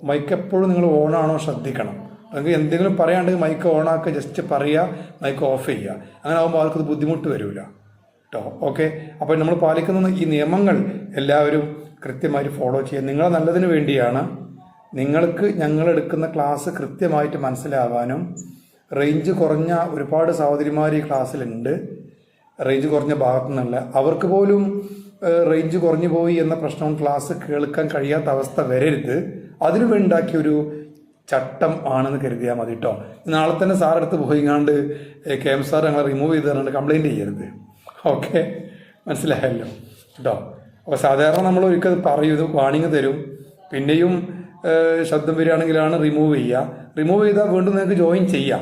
മൈക്ക് എപ്പോഴും നിങ്ങൾ ഓണാണോ ശ്രദ്ധിക്കണം. അല്ലെങ്കിൽ എന്തെങ്കിലും പറയാണ്ടെങ്കിൽ മൈക്ക് ഓണാക്കുക, ജസ്റ്റ് പറയുക, മൈക്ക് ഓഫ് ചെയ്യുക. അങ്ങനെ ആകുമ്പോൾ ആർക്കത് ബുദ്ധിമുട്ട് വരില്ല കേട്ടോ. ഓക്കെ, അപ്പോൾ നമ്മൾ പാലിക്കുന്ന ഈ നിയമങ്ങൾ എല്ലാവരും കൃത്യമായിട്ട് ഫോളോ ചെയ്യുക. നിങ്ങളെ നല്ലതിന് വേണ്ടിയാണ്. നിങ്ങൾക്ക് ഞങ്ങളെടുക്കുന്ന ക്ലാസ് കൃത്യമായിട്ട് മനസ്സിലാവാനും, റേഞ്ച് കുറഞ്ഞ ഒരുപാട് സഹോദരിമാർ ഈ ക്ലാസ്സിലുണ്ട്, റേഞ്ച് കുറഞ്ഞ ഭാഗത്തു നിന്നുള്ള, അവർക്ക് പോലും റേഞ്ച് കുറഞ്ഞു പോയി എന്ന പ്രശ്നം ക്ലാസ് കേൾക്കാൻ കഴിയാത്ത അവസ്ഥ വരരുത്. അതിനു വേണ്ടിയാക്കിയൊരു ചട്ടം ആണെന്ന് കരുതിയാൽ മതി കേട്ടോ. നാളെ തന്നെ സാറെടുത്ത് പോയിങ്ങാണ്ട് KM സാർ ഞങ്ങളെ റിമൂവ് ചെയ്ത് തരാണ്ട് കംപ്ലൈൻറ്റ് ചെയ്യരുത്. ഓക്കെ, മനസ്സിലായല്ലോ കേട്ടോ. അപ്പോൾ സാധാരണ നമ്മൾ ഒരിക്കൽ പറയും, ഇത് വാണിംഗ് തരും, പിന്നെയും ശബ്ദം വരികയാണെങ്കിലാണ് റിമൂവ് ചെയ്യുക. റിമൂവ് ചെയ്താൽ വീണ്ടും നിങ്ങൾക്ക് ജോയിൻ ചെയ്യാം.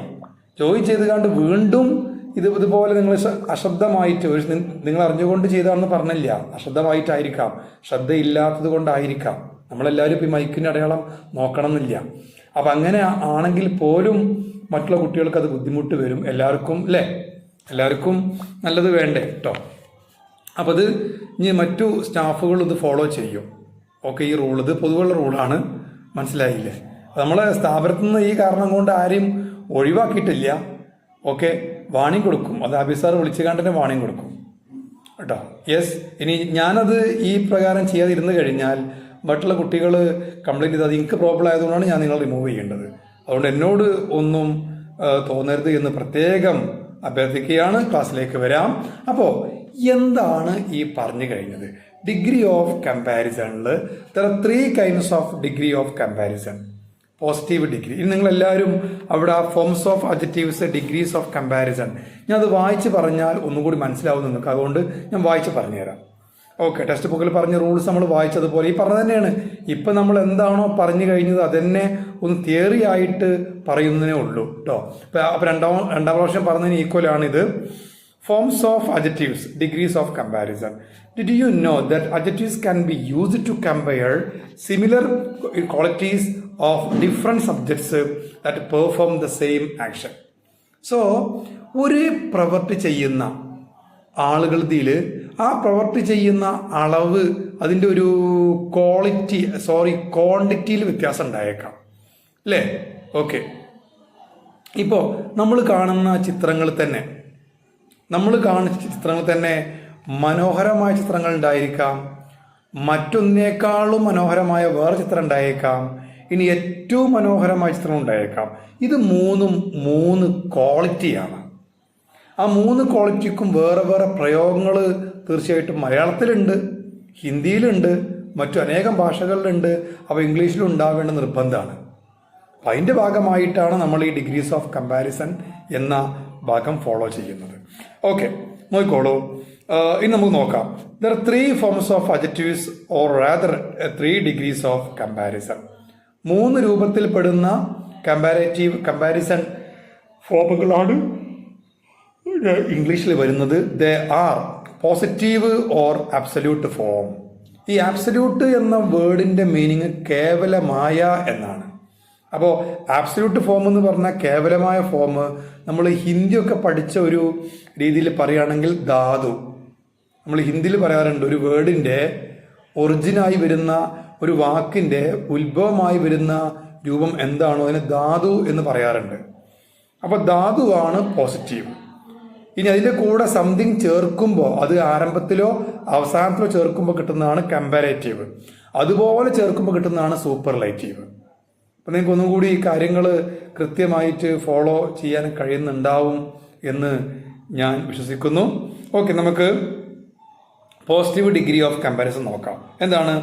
ജോയിൻ ചെയ്ത് കണ്ട് വീണ്ടും ഇതുപോലെ നിങ്ങൾ അശബ്ദമായിട്ട്, നിങ്ങൾ അറിഞ്ഞുകൊണ്ട് ചെയ്താണെന്ന് പറഞ്ഞില്ല, അശബ്ദമായിട്ടായിരിക്കാം, ശ്രദ്ധയില്ലാത്തത് കൊണ്ടായിരിക്കാം. നമ്മളെല്ലാവരും ഇപ്പോൾ ഈ മൈക്കിൻ്റെ അടയാളം നോക്കണം എന്നില്ല. അപ്പം അങ്ങനെ ആണെങ്കിൽ പോലും മറ്റുള്ള കുട്ടികൾക്ക് അത് ബുദ്ധിമുട്ട് വരും. എല്ലാവർക്കും നല്ലത് വേണ്ടേ കേട്ടോ. അപ്പോൾ അത് ഇനി മറ്റു സ്റ്റാഫുകൾ ഇത് ഫോളോ ചെയ്യും. ഓക്കെ, ഈ റൂൾ ഇത് പൊതുവുള്ള റൂളാണ്, മനസ്സിലായില്ലേ? നമ്മളെ സ്ഥാപനത്തിൽ നിന്ന് ഈ കാരണം കൊണ്ട് ആരെയും ഒഴിവാക്കിയിട്ടില്ല. ഓക്കെ, വാണിംഗ് കൊടുക്കും. അത് ആബിദ് സാർ വിളിച്ചു കണ്ടന്നെ വാണിംഗ് കൊടുക്കും കേട്ടോ. യെസ്, ഇനി ഞാനത് ഈ പ്രകാരം ചെയ്യാതിരുന്നു കഴിഞ്ഞാൽ മറ്റുള്ള കുട്ടികൾ കംപ്ലൈൻറ്റ് ചെയ്ത് അത് എനിക്ക് പ്രോബ്ലം ആയതുകൊണ്ടാണ് ഞാൻ നിങ്ങൾ റിമൂവ് ചെയ്യേണ്ടത്. അതുകൊണ്ട് എന്നോട് ഒന്നും തോന്നരുത് എന്ന് പ്രത്യേകം അഭ്യർത്ഥിക്കുകയാണ്. ക്ലാസ്സിലേക്ക് വരാം. അപ്പോൾ എന്താണ് ഈ പറഞ്ഞു കഴിഞ്ഞത്? ഡിഗ്രി ഓഫ് കമ്പാരിസണിൽ there are 3 kinds of degree of comparison. Positive degree, ഇനി നിങ്ങളെല്ലാവരും അവിടെ forms of adjectives, degrees of comparison, ഞാൻ അത് വായിച്ച് പറഞ്ഞാൽ ഒന്നുകൂടി മനസ്സിലാവും നിങ്ങൾക്ക്. അതുകൊണ്ട് ഞാൻ വായിച്ച് പറഞ്ഞുതരാം. ഓക്കെ, ടെക്സ്റ്റ് ബുക്കിൽ പറഞ്ഞ റൂൾസ് നമ്മൾ വായിച്ചതുപോലെ ഈ പറഞ്ഞത് തന്നെയാണ്. ഇപ്പം നമ്മൾ എന്താണോ പറഞ്ഞു കഴിഞ്ഞത് അതന്നെ ഒന്ന് തിയറി ആയിട്ട് പറയുന്നതേ ഉള്ളൂ കേട്ടോ. അപ്പോൾ രണ്ടാം പ്രാവശ്യം പറഞ്ഞതിന് ഈക്വലാണിത്. Forms of adjectives, degrees of comparison. Did you know that adjectives can be used to compare similar qualities of different subjects that perform the same action? So, ഒരു പ്രവൃത്തി ചെയ്യുന്ന ആളുകളിൽ ആ പ്രവൃത്തി ചെയ്യുന്ന അളവ്, അതിൻ്റെ ഒരു ക്വാണ്ടിറ്റിയിൽ വ്യത്യാസം ഉണ്ടായേക്കാം അല്ലേ? ഓക്കെ, ഇപ്പോൾ നമ്മൾ കാണുന്ന ചിത്രങ്ങൾ തന്നെ മനോഹരമായ ചിത്രങ്ങൾ ഉണ്ടായിരിക്കാം, മറ്റൊന്നേക്കാളും മനോഹരമായ വേറെ ചിത്രം ഉണ്ടായേക്കാം, ഇനി ഏറ്റവും മനോഹരമായ ചിത്രം ഉണ്ടായേക്കാം. ഇത് മൂന്ന് ക്വാളിറ്റിയാണ്. ആ 3 ക്വാളിറ്റിക്കും വേറെ വേറെ പ്രയോഗങ്ങൾ തീർച്ചയായിട്ടും മലയാളത്തിലുണ്ട്, ഹിന്ദിയിലുണ്ട്, മറ്റു അനേകം ഭാഷകളിലുണ്ട്. അപ്പോൾ ഇംഗ്ലീഷിലും ഉണ്ടാവേണ്ട നിർബന്ധമാണ്. അപ്പം അതിൻ്റെ ഭാഗമായിട്ടാണ് നമ്മൾ ഈ ഡിഗ്രീസ് ഓഫ് കമ്പാരിസൺ എന്ന ഭാഗം ഫോളോ ചെയ്യുന്നത്. ഓക്കെ, നോക്കിക്കോളൂ. ഇനി നമുക്ക് നോക്കാം. There are 3 forms of adjectives or rather 3 degrees of comparison. 3 രൂപത്തിൽപ്പെടുന്ന കമ്പാരിസൺ ഫോമുകളാണ് ഇംഗ്ലീഷിൽ വരുന്നത്. They are positive or absolute form. ഈ ആബ്സല്യൂട്ട് എന്ന വേർഡിന്റെ മീനിങ് കേവലമായ എന്നാണ്. അപ്പോൾ ആബ്സല്യൂട്ട് ഫോം എന്ന് പറഞ്ഞാൽ കേവലമായ ഫോം നമ്മൾ ഹിന്ദിയൊക്കെ പഠിച്ച ഒരു രീതിയിൽ പറയുകയാണെങ്കിൽ ധാതു. നമ്മൾ ഹിന്ദിയിൽ പറയാറുണ്ട്, ഒരു വേർഡിന്റെ ഒറിജിനായി വരുന്ന ഒരു വാക്കിന്റെ ഉത്ഭവമായി വരുന്ന രൂപം എന്താണോ അതിന് ധാതു എന്ന് പറയാറുണ്ട്. അപ്പോൾ ധാതുവാണ് പോസിറ്റീവ്. ഇനി അതിൻ്റെ കൂടെ സംതിങ് ചേർക്കുമ്പോൾ, അത് ആരംഭത്തിലോ അവസാനത്തിലോ ചേർക്കുമ്പോൾ കിട്ടുന്നതാണ് കമ്പാരേറ്റീവ്. അതുപോലെ ചേർക്കുമ്പോൾ കിട്ടുന്നതാണ് സൂപ്പർലൈറ്റീവ്. അപ്പം നിങ്ങൾക്ക് ഒന്നും കൂടി ഈ കാര്യങ്ങൾ കൃത്യമായിട്ട് ഫോളോ ചെയ്യാൻ കഴിയുന്നുണ്ടാവും എന്ന് ഞാൻ വിശ്വസിക്കുന്നു. ഓക്കെ, നമുക്ക് പോസിറ്റീവ് ഡിഗ്രി ഓഫ് കമ്പാരിസൺ നോക്കാം. എന്താണ്?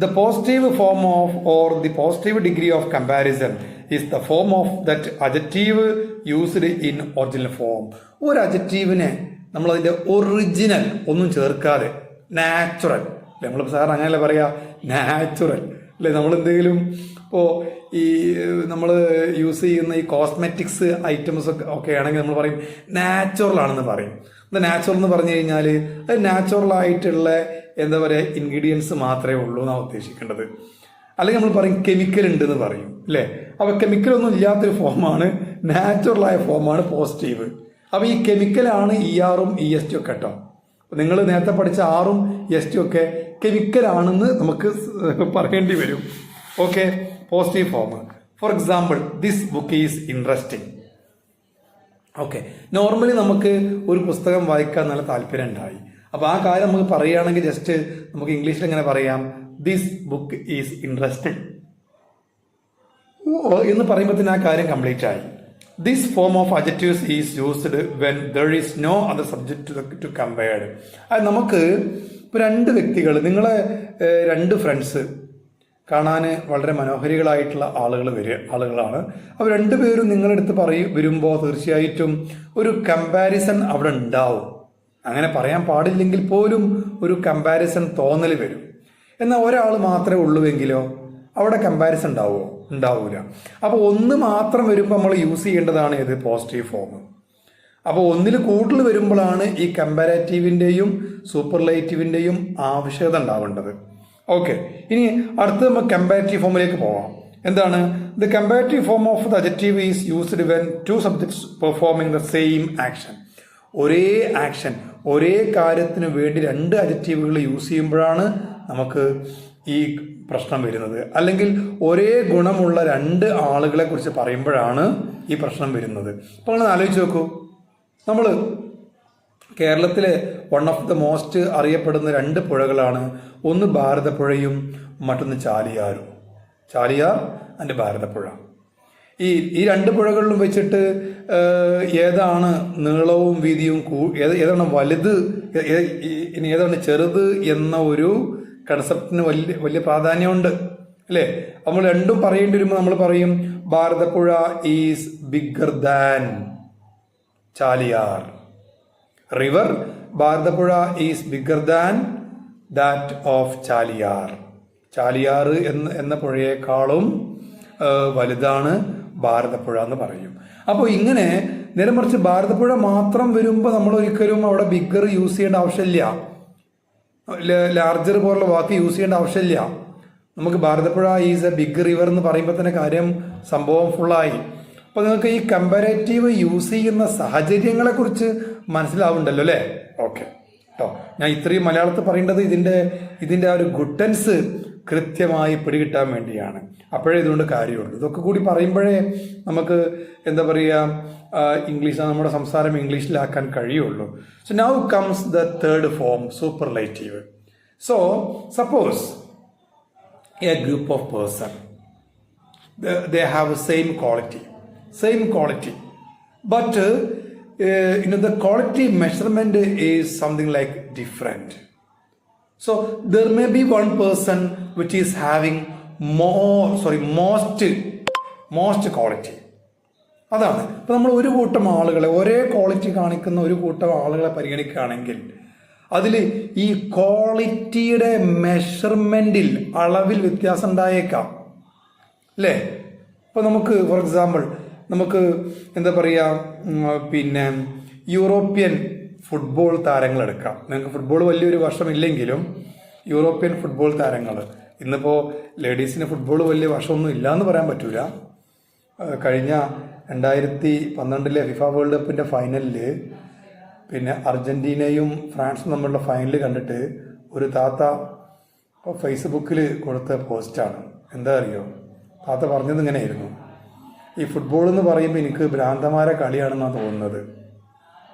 The positive form of or the positive degree of comparison is the form of that adjective used in original form. ഒരു അഡ്ജക്റ്റീവിനെ നമ്മൾ അതിൻ്റെ ഒറിജിനൽ ഒന്നും ചേർക്കാതെ നാച്ചുറൽ, അല്ലെ നമ്മൾ സാറിന് അങ്ങനെയല്ലേ പറയാ, നാച്ചുറൽ അല്ലെ. നമ്മൾ എന്തെങ്കിലും ഇപ്പോൾ ഈ നമ്മൾ യൂസ് ചെയ്യുന്ന ഈ കോസ്മെറ്റിക്സ് ഐറ്റംസ് ഒക്കെ ആണെങ്കിൽ നമ്മൾ പറയും നാച്ചുറൽ ആണെന്ന് പറയും. നാച്ചുറൽ എന്ന് പറഞ്ഞു കഴിഞ്ഞാൽ അത് നാച്ചുറൽ ആയിട്ടുള്ള എന്താ പറയുക ഇൻഗ്രീഡിയൻസ് മാത്രമേ ഉള്ളൂ എന്നാണ് ഉദ്ദേശിക്കേണ്ടത്. അല്ലെങ്കിൽ നമ്മൾ പറയും കെമിക്കൽ ഉണ്ട് എന്ന് പറയും, അല്ലേ. അപ്പോൾ കെമിക്കൽ ഒന്നും ഇല്ലാത്തൊരു ഫോമാണ്, നാച്ചുറലായ ഫോമാണ് പോസിറ്റീവ്. അപ്പോൾ ഈ കെമിക്കലാണ് ER-ഉം EST ഒക്കെ കേട്ടോ. നിങ്ങൾ നേരത്തെ പഠിച്ച R-ഉം ST ഒക്കെ കെമിക്കലാണെന്ന് നമുക്ക് പറയേണ്ടി വരും. Okay, positive form. For example, this book is interesting. Okay, normally നമുക്ക് ഒരു പുസ്തകം വായിക്കാൻ നല്ല താല്പര്യം ഉണ്ടായി. അപ്പോൾ ആ കാര്യം നമുക്ക് പറയുകയാണെങ്കിൽ ജസ്റ്റ് നമുക്ക് ഇംഗ്ലീഷിൽ എങ്ങനെ പറയാം, ദിസ് ബുക്ക് ഈസ് ഇൻട്രസ്റ്റിംഗ് എന്ന് പറയുമ്പോൾ തന്നെ ആ കാര്യം കംപ്ലീറ്റ് ആയി. This form of adjectives is used when there is no other subject to compared. അത് നമുക്ക് ഇപ്പോൾ 2 വ്യക്തികൾ, നിങ്ങളെ 2 ഫ്രണ്ട്സ് കാണാൻ വളരെ മനോഹരികളായിട്ടുള്ള ആളുകളാണ്. അവർ 2 പേരും നിങ്ങളെടുത്ത് വരുമ്പോൾ തീർച്ചയായിട്ടും ഒരു കമ്പാരിസൺ അവിടെ ഉണ്ടാവും. അങ്ങനെ പറയാൻ പാടില്ലെങ്കിൽ പോലും ഒരു കമ്പാരിസൺ തോന്നൽ വരും. എന്നാൽ ഒരാൾ മാത്രമേ ഉള്ളുവെങ്കിലോ അവിടെ കമ്പാരിസൺ ഉണ്ടാവൂല. അപ്പോൾ ഒന്ന് മാത്രം വരുമ്പോൾ നമ്മൾ യൂസ് ചെയ്യേണ്ടതാണ് ഇത് പോസിറ്റീവ് ഫോം. അപ്പോൾ ഒന്നിൽ കൂടുതൽ വരുമ്പോഴാണ് ഈ കമ്പാരേറ്റീവിൻ്റെയും സൂപ്പർലൈറ്റീവിൻ്റെയും ആവശ്യകത ഉണ്ടാവേണ്ടത്. ഓക്കെ, ഇനി അടുത്ത് നമുക്ക് കമ്പാരറ്റീവ് ഫോമിലേക്ക് പോവാം. എന്താണ്? The comparative form of the adjective is used when 2 subjects performing the same action. ഒരേ ആക്ഷൻ, ഒരേ കാര്യത്തിന് വേണ്ടി 2 അഡ്ജക്റ്റീവുകൾ യൂസ് ചെയ്യുമ്പോഴാണ് നമുക്ക് ഈ പ്രശ്നം വരുന്നത്. അല്ലെങ്കിൽ ഒരേ ഗുണമുള്ള 2 ആളുകളെ കുറിച്ച് പറയുമ്പോഴാണ് ഈ പ്രശ്നം വരുന്നത്. അപ്പോൾ നിങ്ങൾ ആലോചിച്ച് നോക്കൂ, നമ്മൾ കേരളത്തിലെ വൺ ഓഫ് ദ മോസ്റ്റ് അറിയപ്പെടുന്ന 2 പുഴകളാണ്. ഒന്ന് ഭാരതപ്പുഴയും മറ്റൊന്ന് ചാലിയാറും. ചാലിയാർ ആൻഡ് ഭാരതപ്പുഴ. ഈ 2 പുഴകളിലും വെച്ചിട്ട് ഏതാണ് നീളവും വീതിയും ഏതാണ് വലുത്, ഇനി ഏതാണ് ചെറുത് എന്ന ഒരു കൺസെപ്റ്റിന് വലിയ പ്രാധാന്യമുണ്ട്, അല്ലേ. നമ്മൾ രണ്ടും പറയേണ്ടി വരുമ്പോൾ നമ്മൾ പറയും Bharathapuzha is bigger than Chaliyar. River Bharathapuzha is bigger than that of Chaliyar. Chaliyar എന്ന പുഴയേക്കാളും വലുതാണ് ഭാരതപ്പുഴ എന്ന് പറയും. അപ്പോൾ ഇങ്ങനെ നേരെ മറിച്ച് ഭാരതപ്പുഴ മാത്രം വരുമ്പോൾ നമ്മൾ ഒരിക്കലും അവിടെ ബിഗർ യൂസ് ചെയ്യേണ്ട ആവശ്യമില്ല, ലാർജർ പോലുള്ള വാക്ക് യൂസ് ചെയ്യേണ്ട ആവശ്യമില്ല. നമുക്ക് Bharathapuzha is a big river എന്ന് പറയുമ്പോൾ തന്നെ കാര്യം സംഭവം ഫുള്ളായി. അപ്പോൾ നിങ്ങൾക്ക് ഈ കമ്പാരേറ്റീവ് യൂസ് ചെയ്യുന്ന സാഹചര്യങ്ങളെ കുറിച്ച് മനസ്സിലാവുണ്ടല്ലോ, അല്ലേ? ഓക്കെ കേട്ടോ, ഞാൻ ഇത്രയും മലയാളത്തിൽ പറയേണ്ടത് ഇതിൻ്റെ ആ ഒരു ഗുഡൻസ് കൃത്യമായി പിടികിട്ടാൻ വേണ്ടിയാണ്. അപ്പോഴേ ഇതുകൊണ്ട് കാര്യമുള്ളൂ. ഇതൊക്കെ കൂടി പറയുമ്പോഴേ നമുക്ക് എന്താ പറയുക, ഇംഗ്ലീഷ്, നമ്മുടെ സംസാരം ഇംഗ്ലീഷിലാക്കാൻ കഴിയുള്ളൂ. So now comes the third form, superlative. So suppose A group of person, they have the same quality, but the quality measurement is something like different. So there may be one person which is having most most quality. അതാണ്. ഇപ്പം നമ്മൾ ഒരു കൂട്ടം ആളുകളെ, ഒരേ quality കാണിക്കുന്ന ഒരു കൂട്ടം ആളുകളെ പരിഗണിക്കുകയാണെങ്കിൽ അതിൽ ഈ ക്വാളിറ്റിയുടെ മെഷർമെൻറ്റിൽ, അളവിൽ വ്യത്യാസം ഉണ്ടായേക്കാം അല്ലേ? ഇപ്പോൾ നമുക്ക് ഫോർ എക്സാമ്പിൾ നമുക്ക് എന്താ പറയുക, പിന്നെ യൂറോപ്യൻ ഫുട്ബോൾ താരങ്ങൾ എടുക്കാം. നിങ്ങൾക്ക് ഫുട്ബോൾ വലിയൊരു വർഷമില്ലെങ്കിലും യൂറോപ്യൻ ഫുട്ബോൾ താരങ്ങൾ, ഇന്നിപ്പോൾ ലേഡീസിന് ഫുട്ബോൾ വലിയ വർഷമൊന്നും ഇല്ല എന്ന് പറയാൻ പറ്റൂല. കഴിഞ്ഞ 2012 ഫിഫ വേൾഡ് കപ്പിൻ്റെ ഫൈനലിൽ പിന്നെ അർജൻറ്റീനയും ഫ്രാൻസും തമ്മിലുള്ള ഫൈനൽ കണ്ടിട്ട് ഒരു താത്ത ഫേസ്ബുക്കിൽ കൊടുത്ത പോസ്റ്റാണ്. എന്താ അറിയോ? താത്ത പറഞ്ഞത് ഇങ്ങനെയായിരുന്നു: ഈ ഫുട്ബോൾ എന്ന് പറയുമ്പോൾ എനിക്ക് ഭ്രാന്തന്മാരെ കളിയാണെന്നാണ് തോന്നുന്നത്.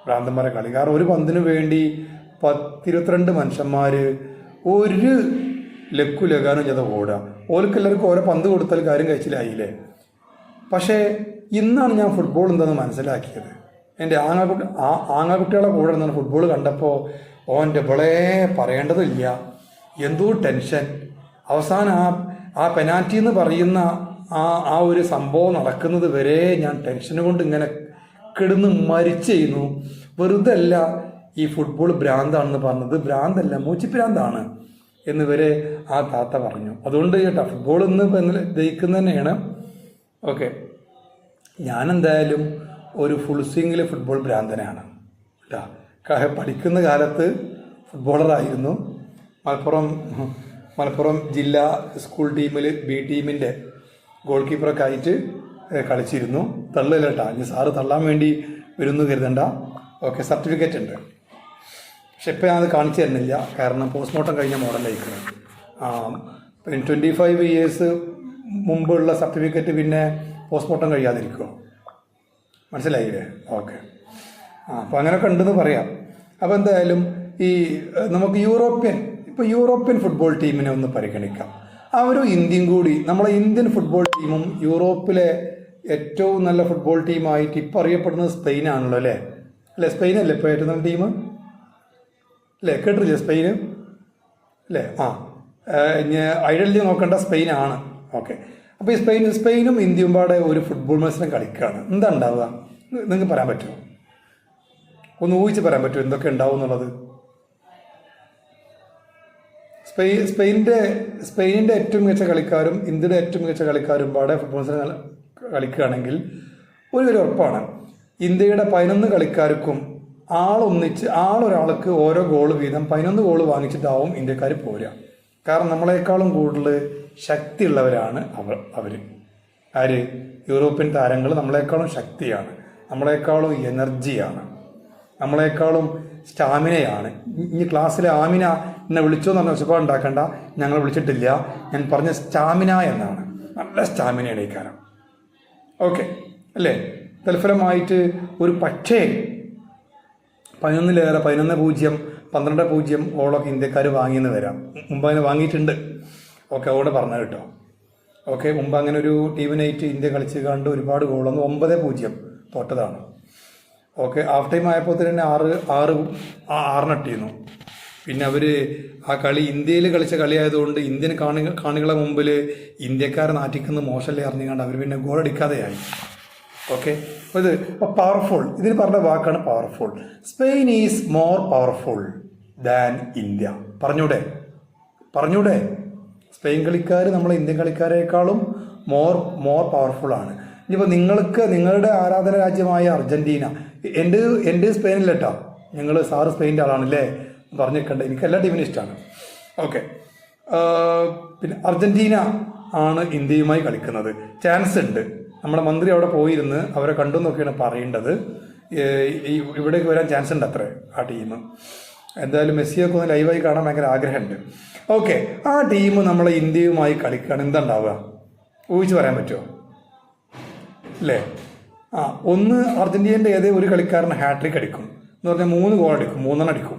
ഭ്രാന്തന്മാരെ കളി. കാരണം ഒരു പന്തിനു വേണ്ടി 22 മനുഷ്യന്മാർ ഒരു ലഗാനും ചെയ്ത ഓടുക. ഓർക്കെല്ലാവർക്കും ഓരോ പന്ത് കൊടുത്താൽ കാര്യം കഴിച്ചിലായില്ലേ? പക്ഷേ ഇന്നാണ് ഞാൻ ഫുട്ബോൾ എന്താണെന്ന് മനസ്സിലാക്കിയത്. എൻ്റെ ആങ്ങാക്കുട്ടികളെ കൂടെ നിന്നാണ് ഫുട്ബോൾ കണ്ടപ്പോൾ ഓൻ്റെ ഇവളെ പറയേണ്ടതില്ല, എന്തോ ടെൻഷൻ. അവസാനം ആ പെനാൽറ്റി എന്ന് പറയുന്ന ആ ഒരു സംഭവം നടക്കുന്നത് വരെ ഞാൻ ടെൻഷൻ കൊണ്ട് ഇങ്ങനെ കിടന്ന് മരിച്ചു. വെറുതെ അല്ല ഈ ഫുട്ബോൾ ഭ്രാന്താണെന്ന് പറഞ്ഞത്, ഭ്രാന്തല്ല മൂച്ചിഭ്രാന്താണ് എന്ന് വരെ ആ താത്ത പറഞ്ഞു. അതുകൊണ്ട് കേട്ടോ ഫുട്ബോൾ ഇന്ന് ജയിക്കുന്ന തന്നെയാണ്. ഓക്കെ, ഞാനെന്തായാലും ഒരു ഫുൾ സ്വിങ്ങിൽ ഫുട്ബോൾ ഭ്രാന്തനാണ് കേട്ടോ. പഠിക്കുന്ന കാലത്ത് ഫുട്ബോളറായിരുന്നു. മലപ്പുറം ജില്ലാ സ്കൂൾ ടീമിൽ ബി ടീമിൻ്റെ ഗോൾ കീപ്പറൊക്കെ ആയിട്ട് കളിച്ചിരുന്നു. തള്ളില്ല കേട്ടോ, ഇനി സാറ് തള്ളാൻ വേണ്ടി വരുന്നു കരുതണ്ട. ഓക്കെ, സർട്ടിഫിക്കറ്റ് ഉണ്ട്. പക്ഷെ ഇപ്പം ഞാനത് കാണിച്ചു തരുന്നില്ല, കാരണം പോസ്റ്റ്മോർട്ടം കഴിഞ്ഞ മോഡലായിരിക്കണം. പിന്നെ 25 years മുമ്പുള്ള സർട്ടിഫിക്കറ്റ് പിന്നെ പോസ്റ്റ്മോർട്ടം കഴിയാതിരിക്കുമോ? മനസ്സിലായില്ലേ? ഓക്കെ. അപ്പോൾ അങ്ങനെയൊക്കെ ഉണ്ടെന്ന് പറയാം. അപ്പോൾ എന്തായാലും ഈ നമുക്ക് യൂറോപ്യൻ ഫുട്ബോൾ ടീമിനെ ഒന്ന് പരിഗണിക്കാം. അവരും ഇന്ത്യയും കൂടി, നമ്മളെ ഇന്ത്യൻ ഫുട്ബോൾ ടീമും യൂറോപ്പിലെ ഏറ്റവും നല്ല ഫുട്ബോൾ ടീമായിട്ട് ഇപ്പം അറിയപ്പെടുന്നത് സ്പെയിനാണല്ലോ അല്ലേ? സ്പെയിനല്ലേ ഇപ്പോൾ ഏറ്റവും നല്ല ടീം അല്ലേ? കേട്ടിട്ടില്ലേ സ്പെയിന് അല്ലേ? ഐഡന്റിറ്റി നോക്കേണ്ട സ്പെയിനാണ്. ഓക്കെ, അപ്പോൾ ഈ സ്പെയിനും ഇന്ത്യയും പാടെ ഒരു ഫുട്ബോൾ മത്സരം കളിക്കുകയാണ്. എന്താ ഉണ്ടാവുക നിങ്ങൾക്ക് പറയാൻ പറ്റുമോ? ഒന്ന് ഊഹിച്ച് പറയാൻ പറ്റുമോ എന്തൊക്കെ ഉണ്ടാവും എന്നുള്ളത്? സ്പെയിനിൻ്റെ ഏറ്റവും മികച്ച കളിക്കാരും ഇന്ത്യയുടെ ഏറ്റവും മികച്ച കളിക്കാരും പാടെ ഫുട്ബോൾ മത്സരം കളിക്കുകയാണെങ്കിൽ ഒരു ഉറപ്പാണ്, ഇന്ത്യയുടെ 11 കളിക്കാർക്കും ആളൊരാൾക്ക് ഓരോ ഗോൾ വീതം 11 ഗോൾ വാങ്ങിച്ചിട്ടാവും ഇന്ത്യക്കാർ പോരുക. കാരണം നമ്മളെക്കാളും കൂടുതൽ ശക്തിയുള്ളവരാണ് അവർ. ആര്? യൂറോപ്യൻ താരങ്ങൾ നമ്മളെക്കാളും ശക്തിയാണ്, നമ്മളെക്കാളും എനർജിയാണ്, നമ്മളെക്കാളും സ്റ്റാമിനയാണ്. ഈ ക്ലാസ്സിലെ ആമിന എന്നെ വിളിച്ചോ എന്ന് പറഞ്ഞ ഒച്ചപ്പാട് ഉണ്ടാക്കണ്ട, ഞങ്ങൾ വിളിച്ചിട്ടില്ല. ഞാൻ പറഞ്ഞ സ്റ്റാമിന എന്നാണ്. നല്ല സ്റ്റാമിനയാണ് ഈ കാലം. ഓക്കെ അല്ലേ? തൽഫലമായിട്ട് ഒരു പക്ഷേ 11 0 12-0 ഗോളൊക്കെ ഇന്ത്യക്കാർ വാങ്ങിയെന്ന് വരാം. മുമ്പ് അങ്ങനെ വാങ്ങിയിട്ടുണ്ട്. ഓക്കെ, അവിടെ പറഞ്ഞത് കേട്ടോ. ഓക്കെ, മുമ്പ് അങ്ങനെ ഒരു ടീമിനായിട്ട് ഇന്ത്യ കളിച്ച് കണ്ട് ഒരുപാട് ഗോളൊന്നും 9-0 തോറ്റതാണ്. ഓക്കെ, ഹാഫ് ടൈം ആയപ്പോൾ തന്നെ 6 ഇട്ടിരുന്നു. പിന്നെ അവർ ആ കളി ഇന്ത്യയിൽ കളിച്ച കളിയായതുകൊണ്ട് ഇന്ത്യൻ കാണികളെ മുമ്പിൽ ഇന്ത്യക്കാരെ നാറ്റിക്കുന്നത് മോശമല്ലേ അറിഞ്ഞുകൊണ്ട് അവർ പിന്നെ ഗോളടിക്കാതെയായി. ഓക്കെ, അപ്പോൾ പവർഫുൾ, ഇതിന് പറഞ്ഞ വാക്കാണ് powerful. Spain is more powerful than India. പറഞ്ഞൂടെ സ്പെയിൻ കളിക്കാർ നമ്മളെ ഇന്ത്യൻ കളിക്കാരേക്കാളും മോർ പവർഫുൾ ആണ്. ഇനിയിപ്പോൾ നിങ്ങളുടെ ആരാധന രാജ്യമായ അർജൻറ്റീന, എൻ്റെ സ്പെയിനില്ല കേട്ടോ, സാറ് സ്പെയിൻ്റെ ആളാണല്ലേ പറഞ്ഞിട്ടുണ്ട്. എനിക്ക് എല്ലാ ടീമിനും ഇഷ്ടമാണ്. ഓക്കെ, പിന്നെ അർജൻറ്റീന ആണ് ഇന്ത്യയുമായി കളിക്കുന്നത്. ചാൻസ് ഉണ്ട്. നമ്മുടെ മന്ത്രി അവിടെ പോയിരുന്ന് അവരെ കണ്ടു എന്നൊക്കെയാണ് പറയേണ്ടത്. ഇവിടേക്ക് വരാൻ ചാൻസ് ഉണ്ട് അത്രേ ആ ടീം. എന്തായാലും മെസ്സിയൊക്കെ ഒന്ന് ലൈവായി കാണാൻ ഭയങ്കര ആഗ്രഹമുണ്ട്. ഓക്കെ, ആ ടീം നമ്മളെ ഇന്ത്യയുമായി കളിക്കുകയാണ്. എന്താ ഉണ്ടാവുക ഊഹിച്ച് പറയാൻ പറ്റുമോ? അല്ലേ? ഒന്ന് അർജൻറ്റീനയുടെ ഒരു കളിക്കാരൻ ഹാട്രിക് അടിക്കും എന്ന് പറഞ്ഞാൽ 3 ഗോൾ അടിക്കും, 3 അടിക്കും.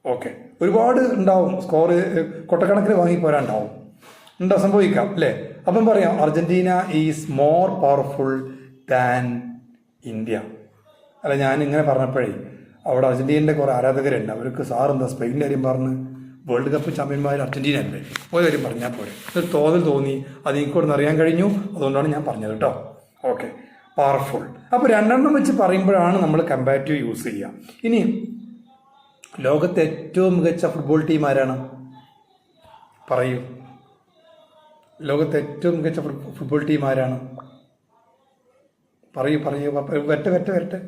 ഓക്കെ, ഒരുപാട് ഉണ്ടാവും, സ്കോർ കൊട്ടക്കണക്കിന് വാങ്ങിപ്പോരാണ്ടാവും, സംഭവിക്കാം അല്ലേ? അപ്പം പറയാം Argentina is more powerful than India. അല്ല, ഞാൻ ഇങ്ങനെ പറഞ്ഞപ്പോഴേ അവിടെ അർജൻറ്റീനയുടെ കുറേ ആരാധകരുണ്ട്. അവർക്ക് സാറെന്താ സ്പെയിനിൻ്റെ കാര്യം പറഞ്ഞ് വേൾഡ് കപ്പ് ചാമ്പ്യന്മാർ അർജൻറ്റീന അല്ലേ, ഒരു കാര്യം പറഞ്ഞാൽ പോരെ. ഒരു തോന്നൽ തോന്നി, അത് എനിക്കൊന്ന് അറിയാൻ കഴിഞ്ഞു. അതുകൊണ്ടാണ് ഞാൻ പറഞ്ഞത് കേട്ടോ. Okay, powerful. അപ്പോൾ രണ്ടെണ്ണം വെച്ച് പറയുമ്പോഴാണ് നമ്മൾ കമ്പാരിറ്റീവ് യൂസ് ചെയ്യുക. ഇനി ലോകത്തെ ഏറ്റവും മികച്ച ഫുട്ബോൾ ടീം ആരാണ്? പറയൂ. ലോകത്തെ ഏറ്റവും മികച്ച ഫുട്ബോൾ ടീം ആരാണ്? പറയൂ. വരട്ടെ.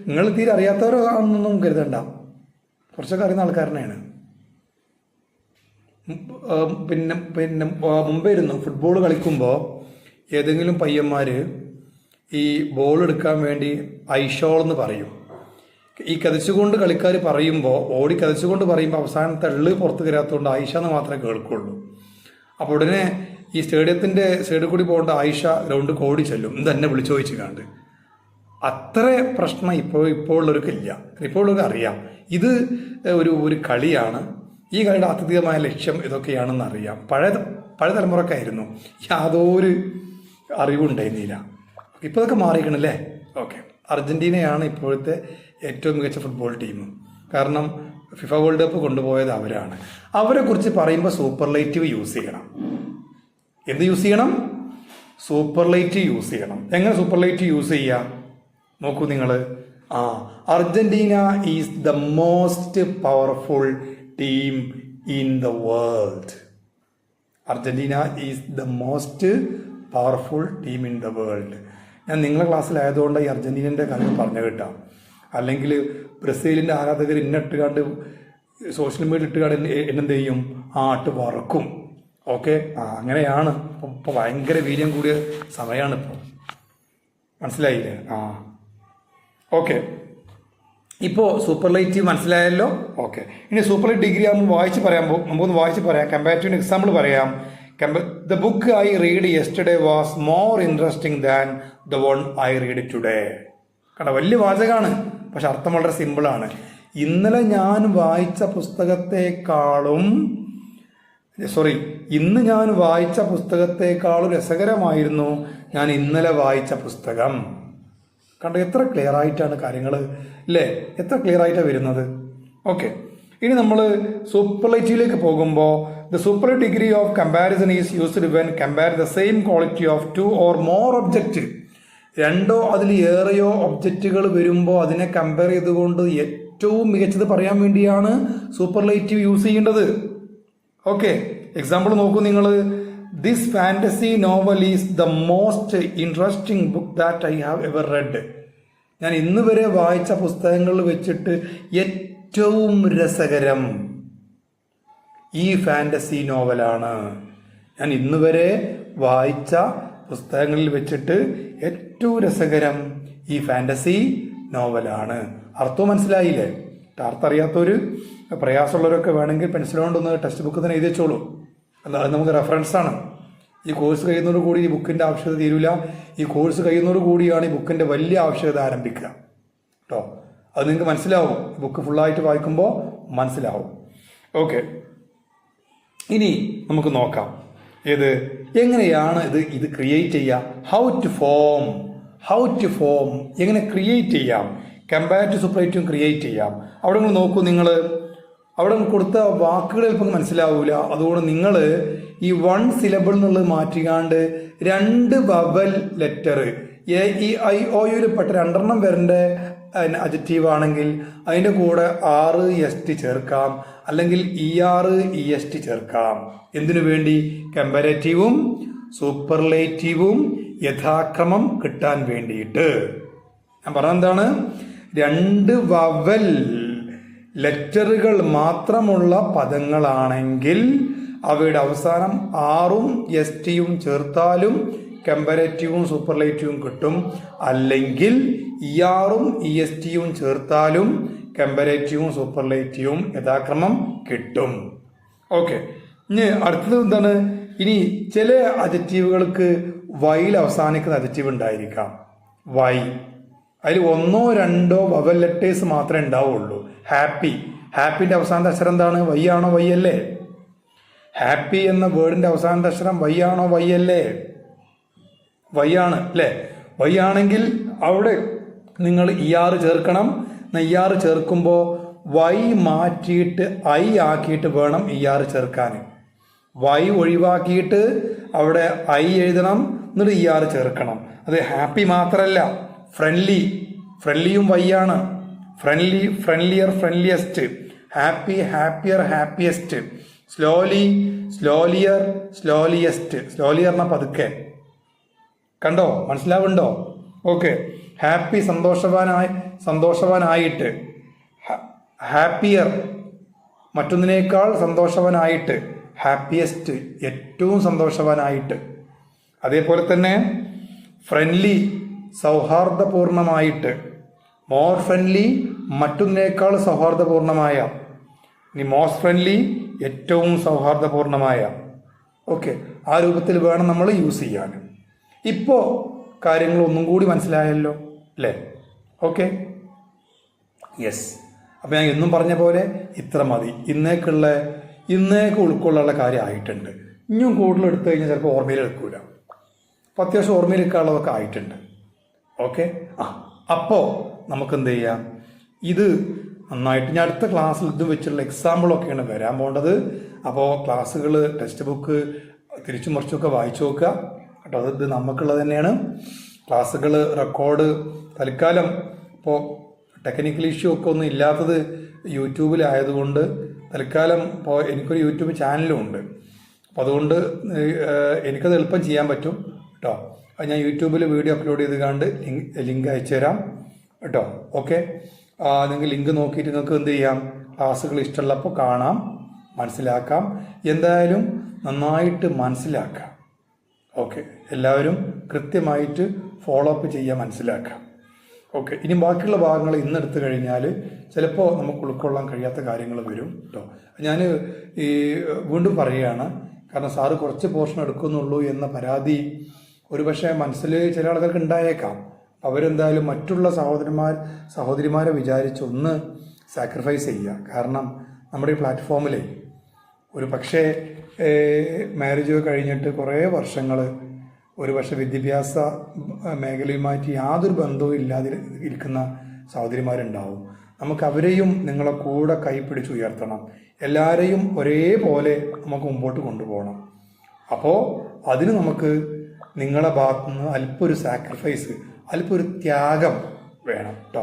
നിങ്ങൾ തീരെ അറിയാത്തവരാണെന്നൊന്നും കരുതണ്ട, കുറച്ചൊക്കെ അറിയുന്ന ആൾക്കാരനെയാണ്. പിന്നെ മുമ്പേ ഇരുന്നു ഫുട്ബോൾ കളിക്കുമ്പോൾ ഏതെങ്കിലും പയ്യന്മാർ ഈ ബോൾ എടുക്കാൻ വേണ്ടി ഐഷോൾ എന്ന് പറയും. ഈ കതച്ചുകൊണ്ട് കളിക്കാർ പറയുമ്പോൾ, ഓടി കതച്ചുകൊണ്ട് പറയുമ്പോൾ അവസാനത്തെ എള്ള് പുറത്ത് കയറാത്തതുകൊണ്ട് ആയിഷ എന്ന് മാത്രമേ കേൾക്കുള്ളൂ. അപ്പോൾ ഉടനെ ഈ സ്റ്റേഡിയത്തിൻ്റെ സൈഡിൽ കൂടി പോകേണ്ട ആയിഷ ഗ്രൗണ്ട് കോടി ചെല്ലും, ഇതെന്നെ വിളിച്ചു ചോദിച്ച് കണ്ട്. അത്ര പ്രശ്നം ഇപ്പോൾ ഉള്ളവർക്കില്ല. ഇപ്പോൾ ഉള്ളവർക്ക് അറിയാം ഇത് ഒരു കളിയാണ്, ഈ കളിയുടെ ആത്യന്തികമായ ലക്ഷ്യം ഇതൊക്കെയാണെന്ന് അറിയാം. പഴയ തലമുറക്കായിരുന്നു യാതൊരു അറിവുണ്ടായിരുന്നില്ല. ഇപ്പോൾ ഇതൊക്കെ മാറിക്കണല്ലേ. ഓക്കെ, അർജൻറ്റീനയാണ് ഇപ്പോഴത്തെ ഏറ്റവും മികച്ച ഫുട്ബോൾ ടീം. കാരണം ഫിഫ വേൾഡ് കപ്പ് കൊണ്ടുപോയത് അവരാണ്. അവരെക്കുറിച്ച് പറയുമ്പോൾ സൂപ്പർലേറ്റീവ് യൂസ് ചെയ്യണം. എന്ത് യൂസ് ചെയ്യണം? സൂപ്പർലേറ്റീവ് യൂസ് ചെയ്യണം. എങ്ങനെ സൂപ്പർലേറ്റീവ് യൂസ് ചെയ്യുക? നോക്കൂ നിങ്ങൾ. Argentina is the most powerful team in the world. Argentina is the most powerful team in the world. ഞാൻ നിങ്ങളെ ക്ലാസ്സിലായതുകൊണ്ട് ഈ അർജന്റീനൻ്റെ കാര്യം പറഞ്ഞു കേട്ടാം. അല്ലെങ്കിൽ ബ്രസീലിൻ്റെ ആരാധകർ ഇന്നിട്ടുകാണ്ട് സോഷ്യൽ മീഡിയ ഇട്ടുകാണ്ട് എന്നെന്ത് ചെയ്യും? ഇട്ട് വറക്കും. ഓക്കെ, അങ്ങനെയാണ്. ഇപ്പോൾ ഭയങ്കര വീര്യം കൂടിയ സമയമാണ് ഇപ്പോൾ. മനസ്സിലായില്ലേ? ഓക്കെ, ഇപ്പോൾ സൂപ്പർലൈറ്റീവ് മനസ്സിലായല്ലോ. ഓക്കെ, ഇനി സൂപ്പർലൈറ്റ് ഡിഗ്രി ആകുമ്പോൾ നമുക്കൊന്ന് വായിച്ച് പറയാം. കമ്പാരിറ്റീവ് എക്സാമ്പിൾ പറയാം. The book I read yesterday was more interesting than the one I read today. കണ്ട, വലിയ വാചകമാണ്, പക്ഷെ അർത്ഥം വളരെ സിമ്പിളാണ്. ഇന്ന് ഞാൻ വായിച്ച പുസ്തകത്തെക്കാളും രസകരമായിരുന്നു ഞാൻ ഇന്നലെ വായിച്ച പുസ്തകം. കണ്ട, എത്ര ക്ലിയർ ആയിട്ടാണ് കാര്യങ്ങൾ, അല്ലേ? എത്ര ക്ലിയർ ആയിട്ടാണ് വരുന്നത്. ഓക്കെ, ഇനി നമ്മൾ സൂപ്പർലൈറ്റീവിലേക്ക് പോകുമ്പോൾ the superlative degree of comparison is used when compare the same quality of two or more objects. രണ്ടോ അതിൽ ഏറെയോ ഒബ്ജക്റ്റുകൾ വരുമ്പോൾ അതിനെ കമ്പയർ ചെയ്തുകൊണ്ട് ഏറ്റവും മികച്ചത് പറയാൻ വേണ്ടിയാണ് സൂപ്പർലൈറ്റീവ് യൂസ് ചെയ്യേണ്ടത്. ഓക്കെ, എക്സാമ്പിൾ നോക്കൂ നിങ്ങൾ. This fantasy novel is the most interesting book that I have ever red. ഞാൻ ഇന്ന് വരെ വായിച്ച പുസ്തകങ്ങളിൽ വെച്ചിട്ട് ഏറ്റവും രസകരം ഈ ഫാന്റസി നോവലാണ്. ഞാൻ ഇന്ന് വരെ വായിച്ച പുസ്തകങ്ങളിൽ വെച്ചിട്ട് ഏറ്റവും രസകരം ഈ ഫാന്റസി നോവലാണ്. അർത്ഥവും മനസ്സിലായില്ലേ? അർത്ഥം അറിയാത്തൊരു പ്രയാസമുള്ളവരൊക്കെ വേണമെങ്കിൽ പെൻസിലുകൊണ്ടൊന്ന് ടെക്സ്റ്റ് ബുക്ക് തന്നെ എഴുതി വെച്ചോളൂ. അത് നമുക്ക് റെഫറൻസാണ്. ഈ കോഴ്സ് കഴിയുന്നതോട് കൂടി ഈ ബുക്കിൻ്റെ ആവശ്യകത തീരില്ല. ഈ കോഴ്സ് കഴിയുന്നതോട് കൂടിയാണ് ഈ ബുക്കിൻ്റെ വലിയ ആവശ്യകത ആരംഭിക്കുക കേട്ടോ. അത് നിങ്ങൾക്ക് മനസ്സിലാവും. ബുക്ക് ഫുള്ളായിട്ട് വായിക്കുമ്പോൾ മനസ്സിലാവും. ഓക്കെ, ഇനി നമുക്ക് നോക്കാം എങ്ങനെയാണ് ഇത് ക്രിയേറ്റ് ചെയ്യുക. ഹൗ ടു ഫോം എങ്ങനെ ക്രിയേറ്റ് ചെയ്യാം. കമ്പാരിറ്റീവ് സൂപ്പർലേറ്റീവ് ക്രിയേറ്റ് ചെയ്യാം. അവിടെ നിങ്ങൾ നോക്കൂ. നിങ്ങൾ അവിടെ കൊടുത്ത വാക്കുകൾ ചിലപ്പോൾ മനസ്സിലാവില്ല. അതുകൊണ്ട് നിങ്ങൾ ഈ 1 സിലബിൾ എന്നുള്ളത് മാറ്റിക്കാണ്ട് 2 വവൽ ലെറ്റർ AEIOU പെട്ട 2 വരേണ്ട അഡ്ജക്റ്റീവ് ആണെങ്കിൽ അതിൻ്റെ കൂടെ REST ചേർക്കാം, അല്ലെങ്കിൽ EREST ചേർക്കാം. എന്തിനു വേണ്ടി? കമ്പാരറ്റീവും സൂപ്പർലേറ്റീവും യഥാക്രമം കിട്ടാൻ വേണ്ടിയിട്ട്. ഞാൻ പറഞ്ഞെന്താണ്? 2 വവൽ ലെറ്ററുകൾ മാത്രമുള്ള പദങ്ങളാണെങ്കിൽ അവയുടെ അവസാനം ആറും എസ്റ്റിയും ചേർത്താലും കമ്പാരറ്റീവും സൂപ്പർലേറ്റീവും കിട്ടും. അല്ലെങ്കിൽ ഇആറും ഇഎസ്റ്റിയും ചേർത്താലും കമ്പാരറ്റീവും സൂപ്പർലേറ്റീവും യഥാക്രമം കിട്ടും. ഓക്കെ, ഇനി അടുത്തത് എന്താണ്? ഇനി ചില അഡ്ജക്റ്റീവുകൾക്ക് വൈയിൽ അവസാനിക്കുന്ന അഡ്ജക്റ്റീവ് ഉണ്ടായിരിക്കാം. വൈ അതിൽ 1 or 2 വവൽ ലെറ്റേഴ്സ് മാത്രമേ ഉണ്ടാവുള്ളൂ. ഹാപ്പിന്റെ അവസാനത്തെ അക്ഷരം എന്താണ്? വൈ ആണോ? വൈ അല്ലേ? ഹാപ്പി എന്ന വേർഡിന്റെ അവസാനത്തെ അക്ഷരം വൈ ആണോ? വൈ അല്ലേ? വൈ ആണ് അല്ലേ? വൈ ആണെങ്കിൽ അവിടെ നിങ്ങൾ ER ചേർക്കണം. ER ചേർക്കുമ്പോൾ വൈ മാറ്റിയിട്ട് ഐ ആക്കിയിട്ട് വേണം ER ചേർക്കാൻ. വൈ ഒഴിവാക്കിയിട്ട് അവിടെ ഐ എഴുതണം. എന്നിട്ട് ER ചേർക്കണം. അത് ഹാപ്പി മാത്രമല്ല, ഫ്രണ്ട്ലിയും Y ആണ്. Friendlier, ഫ്രണ്ട്ലിയസ്റ്റ്, happy, happier, happiest, സ്ലോലിയർ, സ്ലോലിയസ്റ്റ്. Slowly പറഞ്ഞാൽ പതുക്കെ. കണ്ടോ, മനസ്സിലാവുണ്ടോ? ഓക്കെ. ഹാപ്പി സന്തോഷവാനായിട്ട്, ഹാപ്പിയർ മറ്റൊന്നിനേക്കാൾ സന്തോഷവാനായിട്ട്, ഹാപ്പിയസ്റ്റ് ഏറ്റവും സന്തോഷവാനായിട്ട്. അതേപോലെ തന്നെ ഫ്രണ്ട്ലി സൗഹാർദ്ദപൂർണമായിട്ട്, മോർ ഫ്രണ്ട്ലി മറ്റൊന്നിനേക്കാൾ സൗഹാർദ്ദപൂർണമായ, ഇനി മോസ്റ്റ് ഫ്രണ്ട്ലി ഏറ്റവും സൗഹാർദ്ദപൂർണമായ. ഓക്കെ, ആ രൂപത്തിൽ വേണം നമ്മൾ യൂസ് ചെയ്യാൻ. ഇപ്പോൾ കാര്യങ്ങൾ ഒന്നും കൂടി മനസ്സിലായല്ലോ അല്ലേ? Okay, yes. അപ്പം ഞാൻ എന്നും പറഞ്ഞ പോലെ ഇത്ര മതി. ഇന്നേക്ക് ഉൾക്കൊള്ളുള്ള കാര്യം ആയിട്ടുണ്ട്. ഇനിയും കൂടുതൽ എടുത്തു കഴിഞ്ഞാൽ ചിലപ്പോൾ ഓർമ്മയിൽ എടുക്കൂല. അപ്പോൾ അത്യാവശ്യം ഓർമ്മയിൽ എടുക്കാനുള്ളതൊക്കെ ആയിട്ടുണ്ട്. ഓക്കെ, അപ്പോൾ നമുക്ക് എന്ത് ചെയ്യാം, ഇത് നന്നായിട്ട് ഞാൻ അടുത്ത ക്ലാസ്സിൽ ഇത് വെച്ചുള്ള എക്സാമ്പിളൊക്കെയാണ് വരാൻ പോകേണ്ടത്. അപ്പോൾ ക്ലാസ്സുകൾ, ടെക്സ്റ്റ് ബുക്ക് തിരിച്ചും മറിച്ചുമൊക്കെ വായിച്ചു നോക്കുക കേട്ടോ. അത് നമുക്കുള്ളത് തന്നെയാണ്. ക്ലാസ്സുകൾ റെക്കോർഡ് തൽക്കാലം ഇപ്പോൾ ടെക്നിക്കൽ ഇഷ്യൂ ഒക്കെ ഒന്നും ഇല്ലാത്തത് യൂട്യൂബിലായതുകൊണ്ട് തൽക്കാലം ഇപ്പോൾ എനിക്കൊരു യൂട്യൂബ് ചാനലും ഉണ്ട്. അപ്പോൾ അതുകൊണ്ട് എനിക്കത് എളുപ്പം ചെയ്യാൻ പറ്റും കേട്ടോ. അത് ഞാൻ യൂട്യൂബിൽ വീഡിയോ അപ്ലോഡ് ചെയ്ത് കണ്ട് ലിങ്ക് അയച്ചു തരാം കേട്ടോ. ഓക്കെ, നിങ്ങൾക്ക് ലിങ്ക് നോക്കിയിട്ട് നിങ്ങൾക്ക് എന്ത് ചെയ്യാം, ക്ലാസ്സുകൾ ഇഷ്ടമുള്ളപ്പോൾ കാണാം, മനസ്സിലാക്കാം. എന്തായാലും നന്നായിട്ട് മനസ്സിലാക്കാം. ഓക്കെ, എല്ലാവരും കൃത്യമായിട്ട് ഫോളോ അപ്പ് ചെയ്യുക, മനസ്സിലാക്കാം. ഓക്കെ, ഇനി ബാക്കിയുള്ള ഭാഗങ്ങൾ ഇന്നെടുത്തു കഴിഞ്ഞാൽ ചിലപ്പോൾ നമുക്ക് ഉൾക്കൊള്ളാൻ കഴിയാത്ത കാര്യങ്ങൾ വരും കേട്ടോ. ഞാൻ വീണ്ടും പറയുകയാണ്, കാരണം സാറ് കുറച്ച് പോർഷൻ എടുക്കുന്നുള്ളൂ എന്ന പരാതി ഒരുപക്ഷെ മനസ്സിൽ ചില ആളുകൾക്ക് ഉണ്ടായേക്കാം. അവരെന്തായാലും മറ്റുള്ള സഹോദരിമാരെ വിചാരിച്ച് ഒന്ന് സാക്രിഫൈസ് ചെയ്യുക. കാരണം നമ്മുടെ ഈ പ്ലാറ്റ്ഫോമിൽ ഒരു പക്ഷേ മാരേജ് കഴിഞ്ഞിട്ട് കുറേ വർഷങ്ങൾ ഒരുപക്ഷെ വിദ്യാഭ്യാസ മേഖലയുമായിട്ട് യാതൊരു ബന്ധവും ഇല്ലാതെ ഇരിക്കുന്ന സഹോദരിമാരുണ്ടാവും. നമുക്ക് അവരെയും നിങ്ങളെ കൂടെ കൈപ്പിടിച്ച് ഉയർത്തണം. എല്ലാവരെയും ഒരേപോലെ നമുക്ക് മുമ്പോട്ട് കൊണ്ടുപോകണം. അപ്പോൾ അതിന് നമുക്ക് നിങ്ങളെ ഭാഗത്തുനിന്ന് അല്പം ഒരു സാക്രിഫൈസ്, അല്പം ഒരു ത്യാഗം വേണം കേട്ടോ.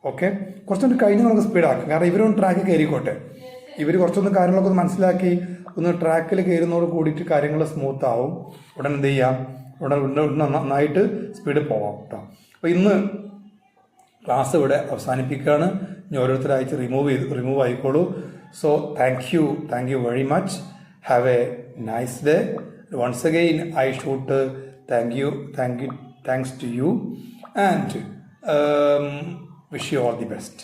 ഓക്കെ, കുറച്ചുകൂടി കഴിഞ്ഞ് നമുക്ക് സ്പീഡാക്കാം. കാരണം ഇവരൊന്ന് ട്രാക്ക് കയറിക്കോട്ടെ. ഇവർ കുറച്ചൊന്ന് കാര്യങ്ങളൊക്കെ ഒന്ന് മനസ്സിലാക്കി ഒന്ന് ട്രാക്കിൽ കയറുന്നതോട് കൂടിയിട്ട് കാര്യങ്ങൾ സ്മൂത്ത് ആവും. ഉടൻ എന്ത് ചെയ്യാം, ഉടൻ നന്നായിട്ട് സ്പീഡിൽ പോവാം കേട്ടോ. അപ്പോൾ ഇന്ന് ക്ലാസ് ഇവിടെ അവസാനിപ്പിക്കുകയാണ്. ഇനി ഓരോരുത്തരായിട്ട് റിമൂവ് ആയിക്കോളൂ. So thank you very much. Have a nice day. Once again I should thanks to you and wish you all the best.